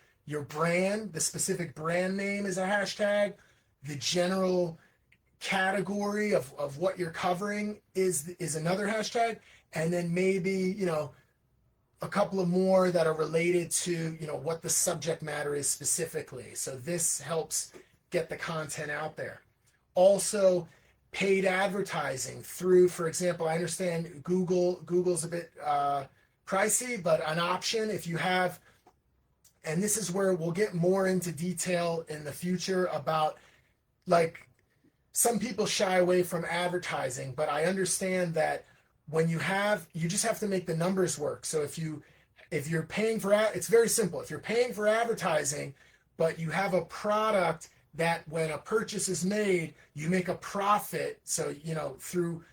brand, the specific brand name as a hashtag, the general category of what you're covering is another hashtag, and then maybe, a couple of more that are related to, what the subject matter is specifically. So this helps get the content out there. Also, paid advertising through, for example, I understand Google's a bit pricey, but an option if you have, and this is where we'll get more into detail in the future about, like, some people shy away from advertising, but I understand that when you just have to make the numbers work. So if you're paying for it's very simple. If you're paying for advertising, but you have a product that when a purchase is made, you make a profit. So, you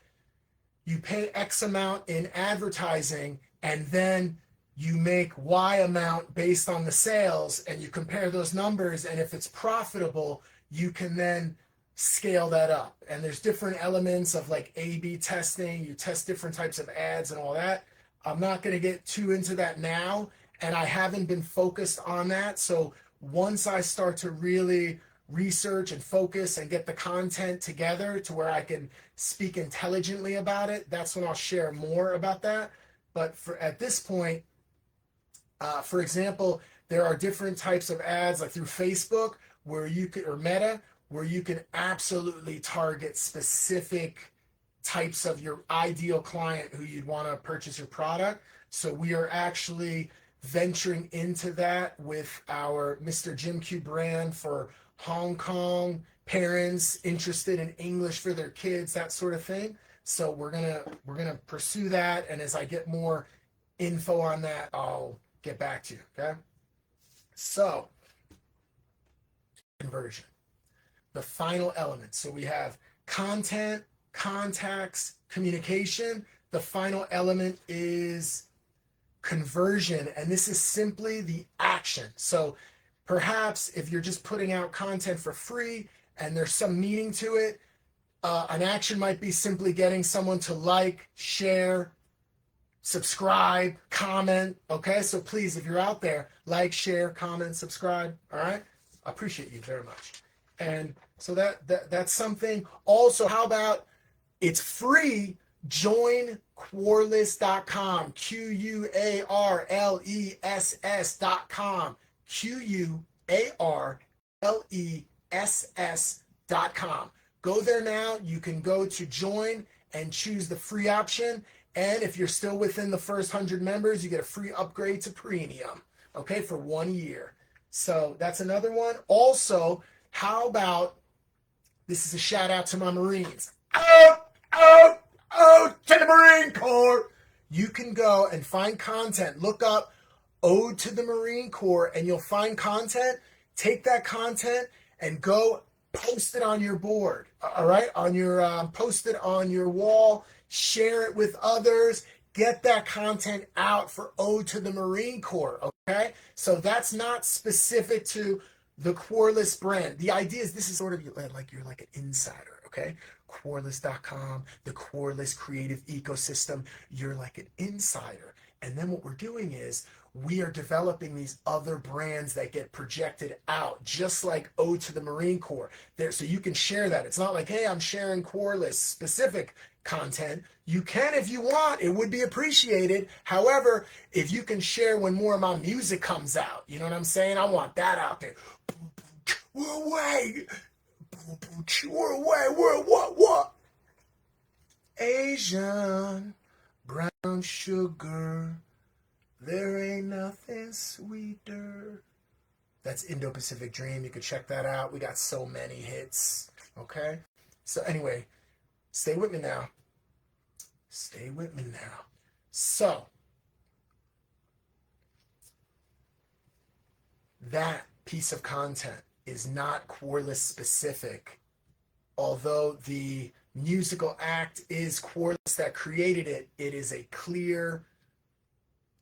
pay X amount in advertising, and then you make Y amount based on the sales, and you compare those numbers. And if it's profitable, you can then scale that up. And there's different elements of like A/B testing. You test different types of ads and all that. I'm not going to get too into that now, and I haven't been focused on that. So once I start to really research and focus and get the content together to where I can speak intelligently about it, that's when I'll share more about that. But at this point, for example, there are different types of ads, like through Facebook, where you could, or Meta, where you can absolutely target specific types of your ideal client who you'd want to purchase your product. So we are actually venturing into that with our Mr. Jim Q brand for Hong Kong parents interested in English for their kids, that sort of thing. So we're gonna pursue that, and as I get more info on that, I'll get back to you. Okay. So conversion, the final element. So we have content, contacts, communication. The final element is conversion, and this is simply the action. So perhaps if you're just putting out content for free and there's some meaning to it, an action might be simply getting someone to like, share, subscribe, comment. Okay, so please, if you're out there, like, share, comment, subscribe. All right, I appreciate you very much. And so that's something. Also, how about, it's free. Join QUARLESS.com, QUARLESS.com, QUARLESS.com. Go there now. You can go to join and choose the free option. And if you're still within the first 100 members, you get a free upgrade to premium, okay, for 1 year. So that's another one. Also, how about, this is a shout out to my Marines. To the Marine Corps. You can go and find content. Look up Ode to the Marine Corps, and you'll find content. Take that content and go post it on your board. All right, on your post it on your wall. Share it with others. Get that content out for Ode to the Marine Corps. Okay, so that's not specific to the QUARLESS brand. The idea is this is sort of like you're like an insider. Okay, QUARLESS.com, the QUARLESS creative ecosystem. You're like an insider. And then what we're doing is we are developing these other brands that get projected out, just like Ode to the Marine Corps. There, so you can share that. It's not like, hey, I'm sharing QUARLESS specific content. You can if you want. It would be appreciated. However, if you can share when more of my music comes out, you know what I'm saying? I want that out there. We're away. We're away. We're what? Asian brown sugar. There ain't nothing sweeter. That's Indo-Pacific Dream. You could check that out. We got so many hits. Okay? So anyway, stay with me now. Stay with me now. So, that piece of content is not QUARLESS specific. Although the musical act is QUARLESS that created it, it is a clear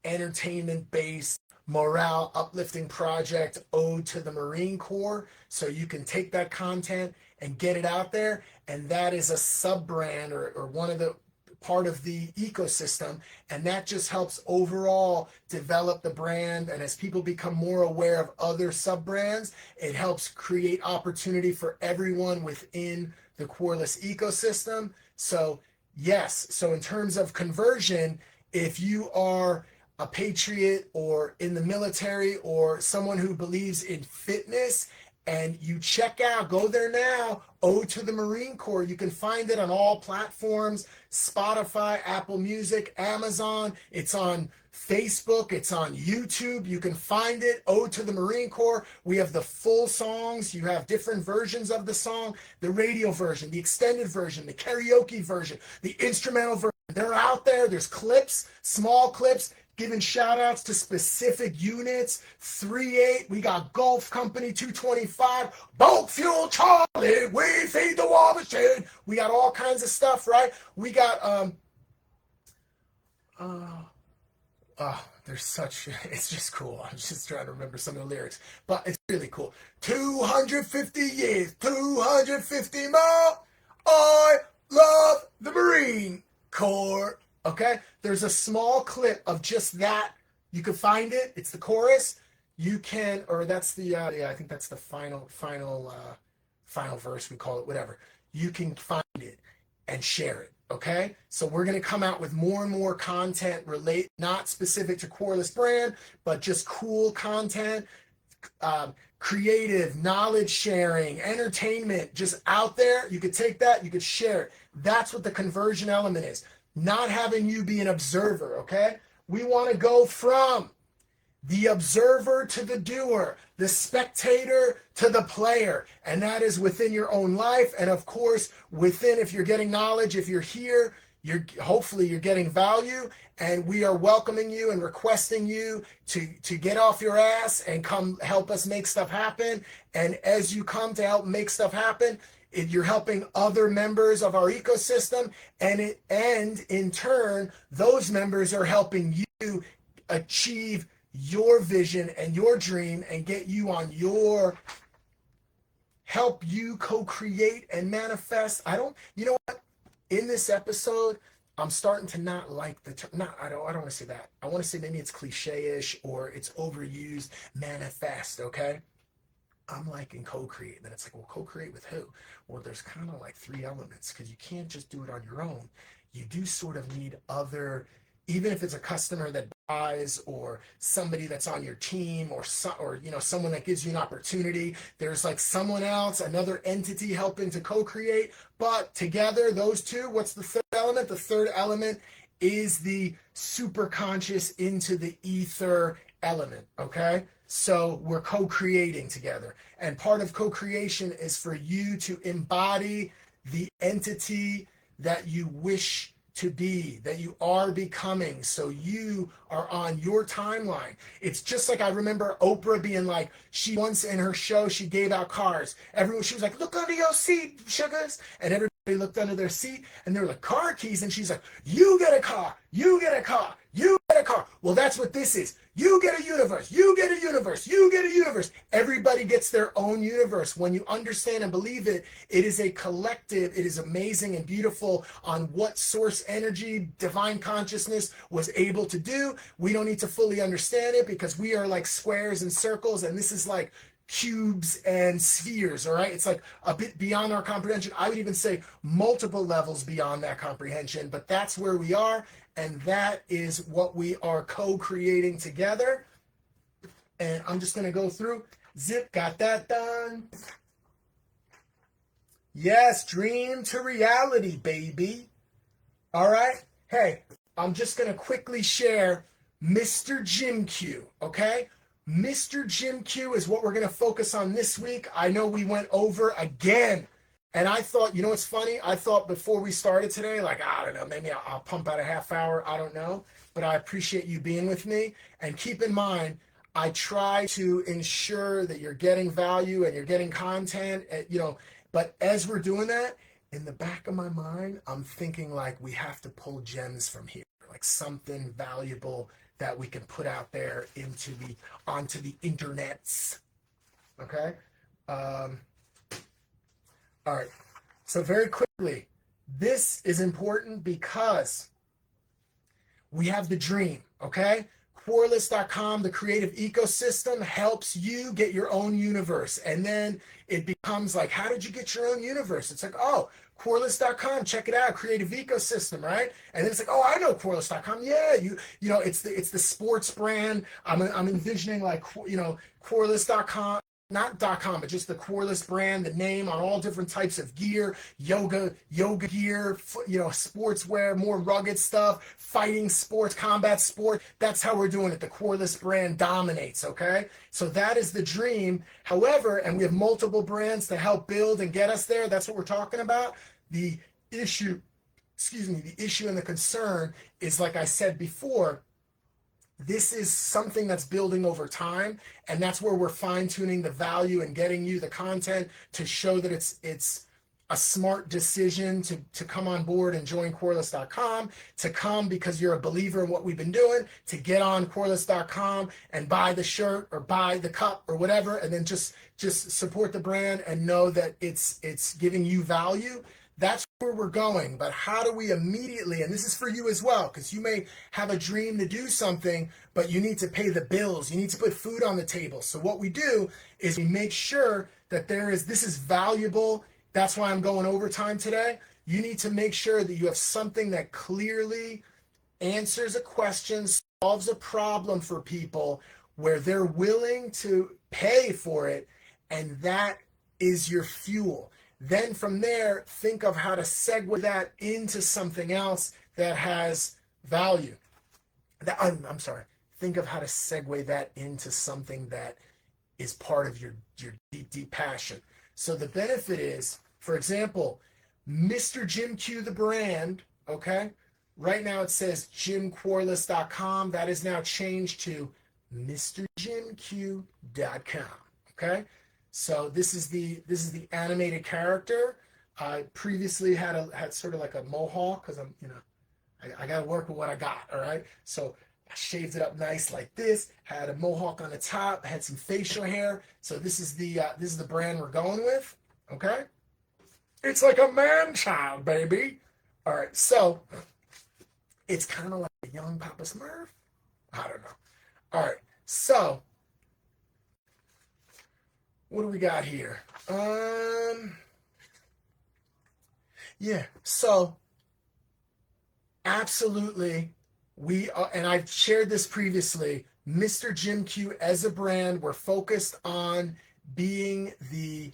entertainment-based, morale uplifting project ode to the Marine Corps. So you can take that content and get it out there, and that is a sub-brand or one of the part of the ecosystem, and that just helps overall develop the brand. And as people become more aware of other sub-brands, it helps create opportunity for everyone within the QUARLESS ecosystem. So yes, so in terms of conversion, if you are a patriot or in the military or someone who believes in fitness and you check out, go there now, Ode to the Marine Corps. You can find it on all platforms, Spotify, Apple Music, Amazon. It's on Facebook. It's on YouTube. You can find it, Ode to the Marine Corps. We have the full songs. You have different versions of the song, the radio version, the extended version, the karaoke version, the instrumental version. They're out there. There's clips, small clips, giving shout outs to specific units. 3-8, we got Gulf Company 225, Bulk Fuel Charlie, we feed the war machine. We got all kinds of stuff, right? We got there's such, it's just cool. I'm just trying to remember some of the lyrics, but it's really cool. 250 years, 250 more. I love the Marine Corps. Okay, there's a small clip of just that. You can find it. It's the chorus. You can, or that's the I think that's the final verse. We call it whatever. You can find it and share it. Okay, so we're gonna come out with more and more content not specific to QUARLESS brand, but just cool content, creative, knowledge sharing, entertainment, just out there. You could take that. You could share it. That's what the conversion element is. Not having you be an observer, okay? We want to go from the observer to the doer, the spectator to the player, and that is within your own life. And of course, within, if you're getting knowledge, if you're here, hopefully you're getting value, and we are welcoming you and requesting you to get off your ass and come help us make stuff happen. And as you come to help make stuff happen, you're helping other members of our ecosystem, and in turn, those members are helping you achieve your vision and your dream and get you on help you co-create and manifest. You know what? In this episode, I'm starting to not like the term. I don't want to say that. I want to say maybe it's cliche-ish or it's overused. Manifest, okay? I'm liking co-create. Then it's like, well, co-create with who? Well, there's kind of like 3 elements, because you can't just do it on your own. You do sort of need other, even if it's a customer that buys or somebody that's on your team or someone that gives you an opportunity. There's like someone else, another entity helping to co-create. But together, those two, what's the third element? The third element is the super conscious into the ether element, okay? So we're co-creating together. And part of co-creation is for you to embody the entity that you wish to be, that you are becoming. So you are on your timeline. It's just like, I remember Oprah being like, she once in her show, she gave out cars. She was like, look under your seat, sugars. And everybody looked under their seat and they were like, car keys. And she's like, you get a car, you get a car, you get a car. Well, that's what this is. You get a universe. You get a universe. You get a universe. Everybody gets their own universe. When you understand and believe it, it is a collective. It is amazing and beautiful on what source energy, divine consciousness was able to do. We don't need to fully understand it because we are like squares and circles, and this is like cubes and spheres, all right? It's like a bit beyond our comprehension. I would even say multiple levels beyond that comprehension, but that's where we are, and that is what we are co-creating together. And I'm just going to go through. Zip, got that done. Yes, dream to reality, baby. All right? Hey, I'm just going to quickly share Mr. Jim Q, okay? Mr. Jim Q is what we're going to focus on this week. I know we went over again, and I thought, you know what's funny? I thought before we started today, like, I don't know, maybe I'll pump out a half hour. I don't know, but I appreciate you being with me. And keep in mind, I try to ensure that you're getting value and you're getting content, but as we're doing that, in the back of my mind, I'm thinking like we have to pull gems from here, like something valuable that we can put out there onto the internets. Okay. All right. So very quickly, this is important because we have the dream. Okay. QUARLESS.com, the creative ecosystem, helps you get your own universe. And then it becomes like, how did you get your own universe? It's like, oh, QUARLESS.com, check it out, creative ecosystem, right? And then it's like, oh, I know QUARLESS.com. Yeah, it's the sports brand. I'm envisioning like, QUARLESS.com, not .com, but just the QUARLESS brand, the name on all different types of gear, yoga gear, sportswear, more rugged stuff, fighting sports, combat sport. That's how we're doing it. The QUARLESS brand dominates, okay? So that is the dream. However, and we have multiple brands to help build and get us there. That's what we're talking about. The issue and the concern is, like I said before, this is something that's building over time, and that's where we're fine-tuning the value and getting you the content to show that it's a smart decision to come on board and join QUARLESS.com, to come because you're a believer in what we've been doing, to get on QUARLESS.com and buy the shirt or buy the cup or whatever, and then just support the brand and know that it's giving you value. That's where we're going. But how do we immediately, and this is for you as well, because you may have a dream to do something, but you need to pay the bills. You need to put food on the table. So what we do is we make sure that this is valuable. That's why I'm going overtime today. You need to make sure that you have something that clearly answers a question, solves a problem for people where they're willing to pay for it, and that is your fuel. Then from there, think of how to segue that into something else that has value. Think of how to segue that into something that is part of your deep, deep passion. So the benefit is, for example, Mr. Jim Q, the brand, okay? Right now it says JimQuarless.com. That is now changed to MrJimQ.com, okay? So this is the animated character. I previously had sort of like a mohawk because I got to work with what I got. All right. So I shaved it up nice like this. Had a mohawk on the top. Had some facial hair. So this is the brand we're going with. Okay. It's like a man child, baby. All right. So it's kind of like a young Papa Smurf. I don't know. All right. So what do we got here? Yeah, so absolutely, we are, and I've shared this previously, Mr. Jim Q as a brand, we're focused on being the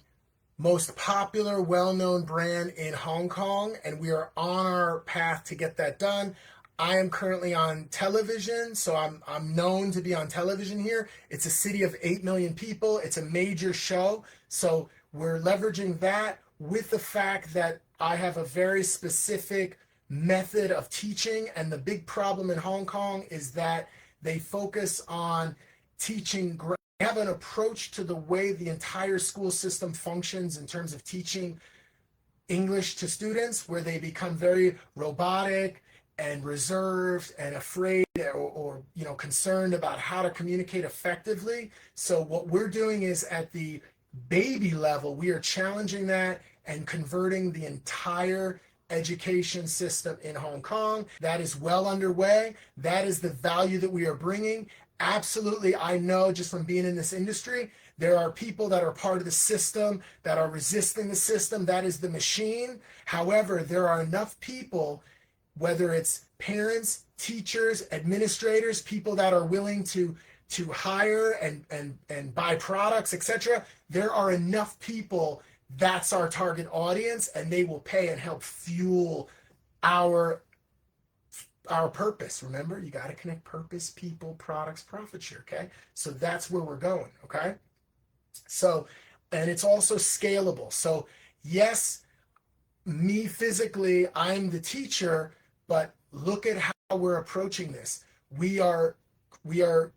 most popular, well-known brand in Hong Kong, and we are on our path to get that done. I am currently on television, so I'm known to be on television here. It's a city of 8 million people. It's a major show. So we're leveraging that with the fact that I have a very specific method of teaching. And the big problem in Hong Kong is that they focus on teaching. They have an approach to the way the entire school system functions in terms of teaching English to students, where they become very robotic and reserved and afraid or concerned about how to communicate effectively. So what we're doing is at the baby level, we are challenging that and converting the entire education system in Hong Kong. That is well underway. That is the value that we are bringing. Absolutely, I know just from being in this industry, there are people that are part of the system that are resisting the system. That is the machine. However, there are enough people, whether it's parents, teachers, administrators, people that are willing to hire and buy products, etc. There are enough people. That's our target audience, and they will pay and help fuel our purpose. Remember, you got to connect purpose, people, products, profit share. Okay, so that's where we're going. Okay, so, and it's also scalable. So yes, me physically, I'm the teacher, but look at how we're approaching this. We are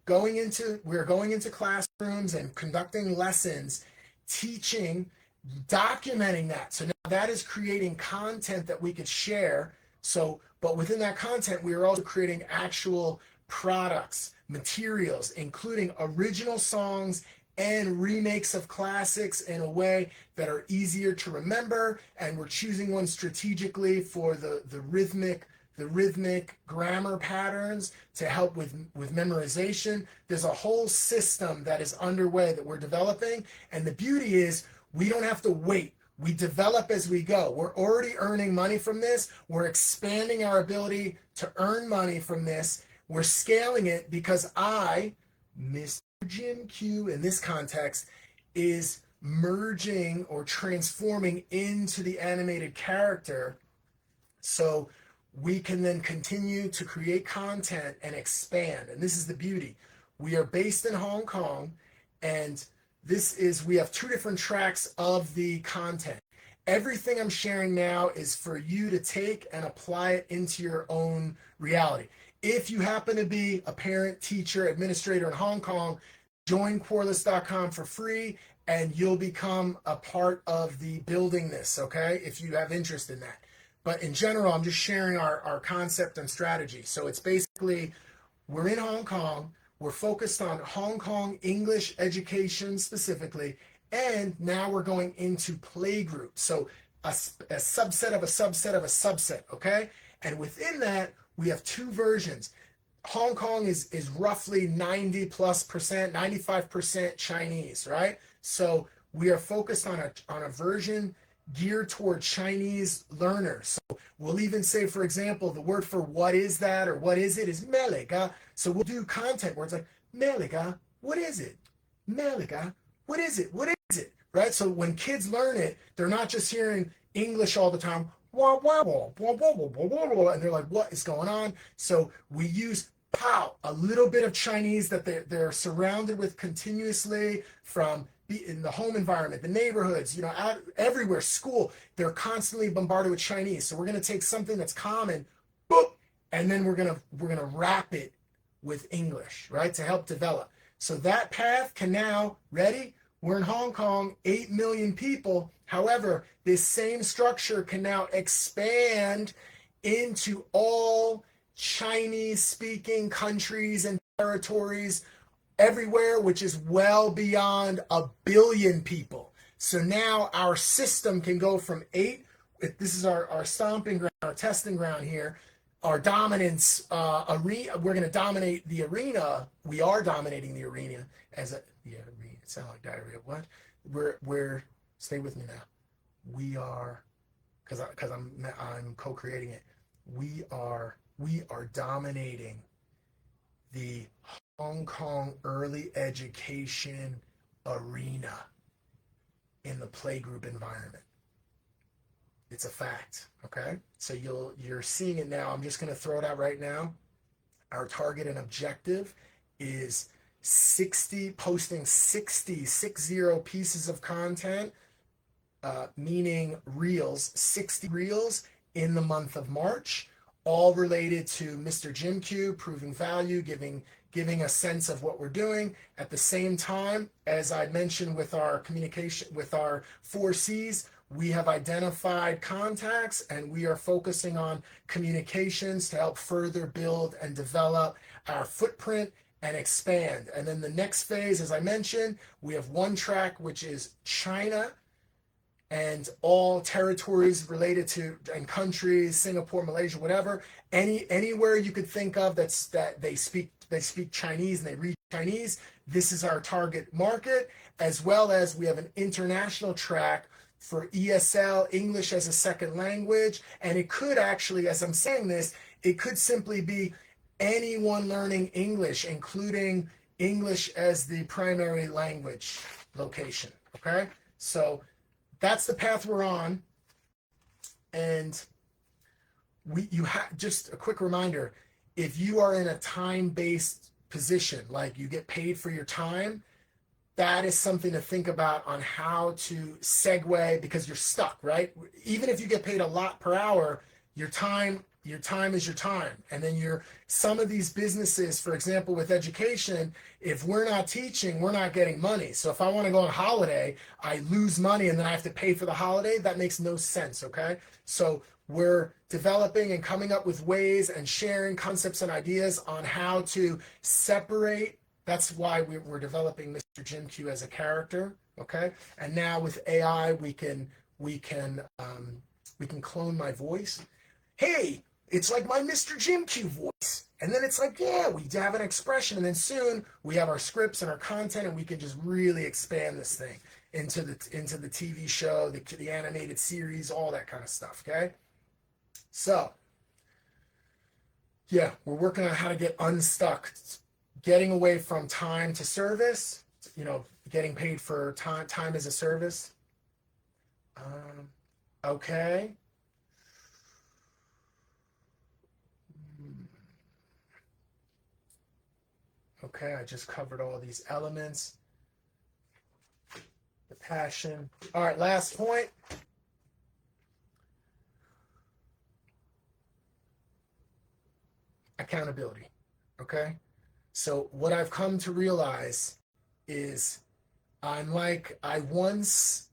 going into classrooms and conducting lessons, teaching, documenting that. So now that is creating content that we could share. So, but within that content, we are also creating actual products, materials, including original songs and remakes of classics in a way that are easier to remember. And we're choosing one strategically for the rhythmic grammar patterns to help with memorization. There's a whole system that is underway that we're developing. And the beauty is we don't have to wait. We develop as we go. We're already earning money from this. We're expanding our ability to earn money from this. We're scaling it because Mr. Jim Q, in this context, is merging or transforming into the animated character, so we can then continue to create content and expand. And this is the beauty. We are based in Hong Kong, and we have two different tracks of the content. Everything I'm sharing now is for you to take and apply it into your own reality. If you happen to be a parent, teacher, administrator in Hong Kong, join QUARLESS.com for free, and you'll become a part of the building this, okay? If you have interest in that. But in general, I'm just sharing our concept and strategy. So it's basically, we're in Hong Kong, we're focused on Hong Kong English education specifically, and now we're going into playgroup. So a subset of a subset of a subset, okay? And within that, we have two versions. Hong Kong is roughly 90+%, 95% Chinese, right? So we are focused on a version geared toward Chinese learners. So we'll even say, for example, the word for what is that or what is it is melega. So we'll do content where it's like, melega, what is it? Melega, what is it? What is it? Right? So when kids learn it, they're not just hearing English all the time, wah, wah, wah, wah, wah, wah, wah, wah, and they're like, what is going on? So we use a little bit of Chinese that they're surrounded with continuously from in the home environment, the neighborhoods, out everywhere, school, they're constantly bombarded with Chinese. So we're going to take something that's common, boop, and then we're going to wrap it with English, right, to help develop. So that path can now, ready? We're in Hong Kong, 8 million people. However, this same structure can now expand into all Chinese-speaking countries and territories everywhere, which is well beyond 1 billion people. So now our system can go from 8, this is our stomping ground, our testing ground here, our dominance arena. We're going to dominate the arena. We are dominating the arena as a, yeah, it sounds like diarrhea. What? We're stay with me now. We are, because I'm co-creating it. We are dominating the Hong Kong early education arena in the playgroup environment. It's a fact, okay? So you're seeing it now. I'm just going to throw it out right now. Our target and objective is posting 60 pieces of content, meaning reels, 60 reels in the month of March, all related to Mr. Jim Q, proving value, giving a sense of what we're doing. At the same time, as I mentioned with our communication, with our 4 C's, we have identified contacts and we are focusing on communications to help further build and develop our footprint and expand. And then the next phase, as I mentioned, we have one track, which is China and all territories related to, and countries, Singapore, Malaysia, whatever, anywhere you could think of that they speak Chinese and they read Chinese. This is our target market, as well as we have an international track for ESL, English as a second language. And it could actually, as I'm saying this, it could simply be anyone learning English, including English as the primary language location. Okay, so that's the path we're on. And just a quick reminder, if you are in a time-based position, like you get paid for your time, that is something to think about on how to segue, because you're stuck, right? Even if you get paid a lot per hour, your time is your time. And then some of these businesses, for example, with education, if we're not teaching, we're not getting money. So if I want to go on holiday, I lose money and then I have to pay for the holiday. That makes no sense, okay? So we're developing and coming up with ways and sharing concepts and ideas on how to separate. That's why we're developing Mr. Jim Q as a character, okay? And now with AI, we can clone my voice. Hey, it's like my Mr. Jim Q voice. And then it's like, yeah, we have an expression. And then soon we have our scripts and our content, and we can just really expand this thing into the TV show, the animated series, all that kind of stuff, okay? So, yeah, we're working on how to get unstuck, getting away from time to service, getting paid for time as a service. Okay. Okay, I just covered all these elements. The passion. All right, last point. Accountability. Okay? So what I've come to realize is I once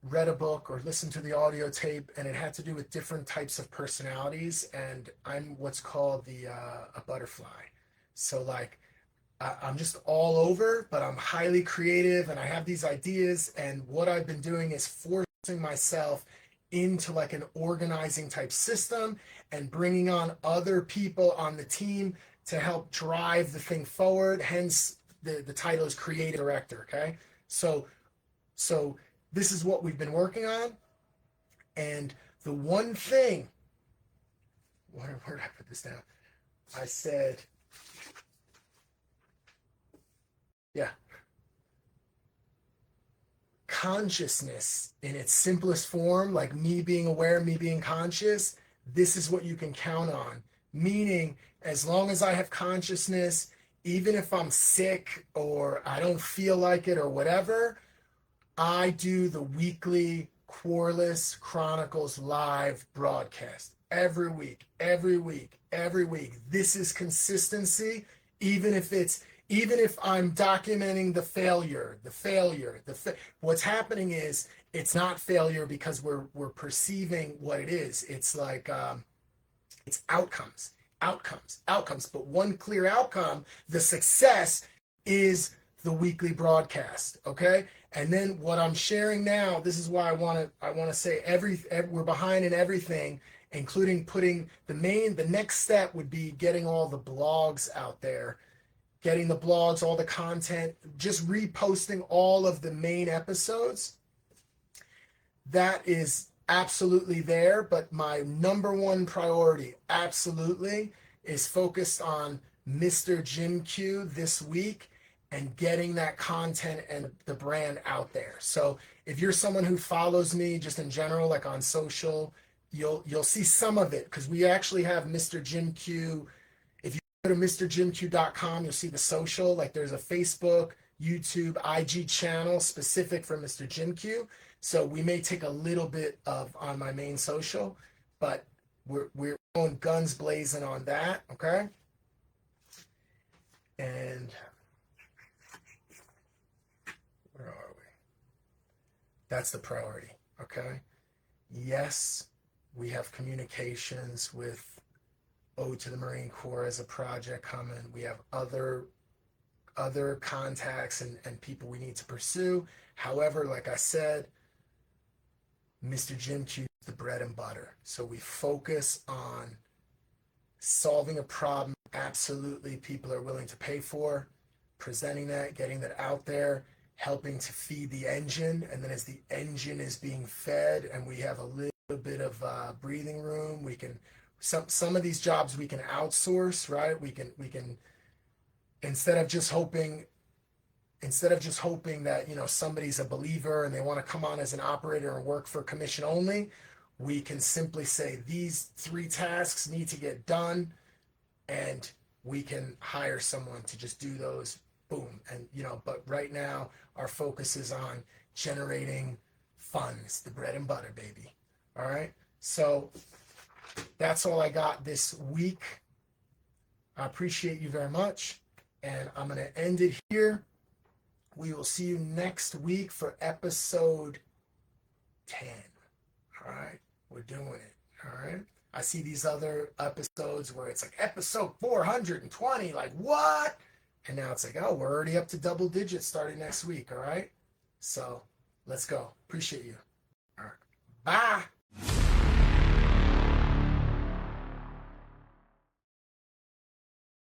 read a book or listened to the audio tape, and it had to do with different types of personalities, and I'm what's called a butterfly. So like I'm just all over, but I'm highly creative and I have these ideas, and what I've been doing is forcing myself into like an organizing type system and bringing on other people on the team to help drive the thing forward. Hence the title is creative director. Okay, so this is what we've been working on. And the one thing, where did I put this down? I said, yeah, consciousness in its simplest form, like me being aware, me being conscious, this is what you can count on. Meaning, as long as I have consciousness, even if I'm sick or I don't feel like it or whatever, I do the weekly QUARLESS Chronicles live broadcast every week. This is consistency, even if I'm documenting the failure. What's happening is it's not failure because we're perceiving what it is. It's like it's outcomes. But one clear outcome, the success, is the weekly broadcast. Okay, and then what I'm sharing now, this is why I want to say we're behind in everything, including putting the next step would be getting all the blogs out there. Getting the blogs, all the content, just reposting all of the main episodes. That is absolutely there, but my number one priority, absolutely, is focused on Mr. Jim Q this week and getting that content and the brand out there. So if you're someone who follows me just in general, like on social, you'll see some of it, because we actually have Mr. Jim Q. Go to mrjimq.com, you'll see the social, like there's a Facebook, YouTube, IG channel specific for Mr. Jim Q. So we may take a little bit of on my main social, but we're going guns blazing on that, okay? And where are we? That's the priority. Okay. Yes, we have communications with Ode to the Marine Corps as a project coming. We have other contacts and people we need to pursue. However, like I said, Mr. Jim Q is the bread and butter. So we focus on solving a problem absolutely people are willing to pay for, presenting that, getting that out there, helping to feed the engine. And then as the engine is being fed and we have a little bit of breathing room, we can some of these jobs we can outsource, right? We can instead of just hoping that somebody's a believer and they want to come on as an operator and work for commission only, we can simply say these 3 tasks need to get done, and we can hire someone to just do those. Boom. And but right now our focus is on generating funds, the bread and butter, baby. All right, so that's all I got this week. I appreciate you very much, and I'm going to end it here. We will see you next week for episode 10. All right, we're doing it. All right, I see these other episodes where it's like episode 420, like what? And now it's like, oh, we're already up to double digits starting next week. All right, so let's go. Appreciate you. All right, bye.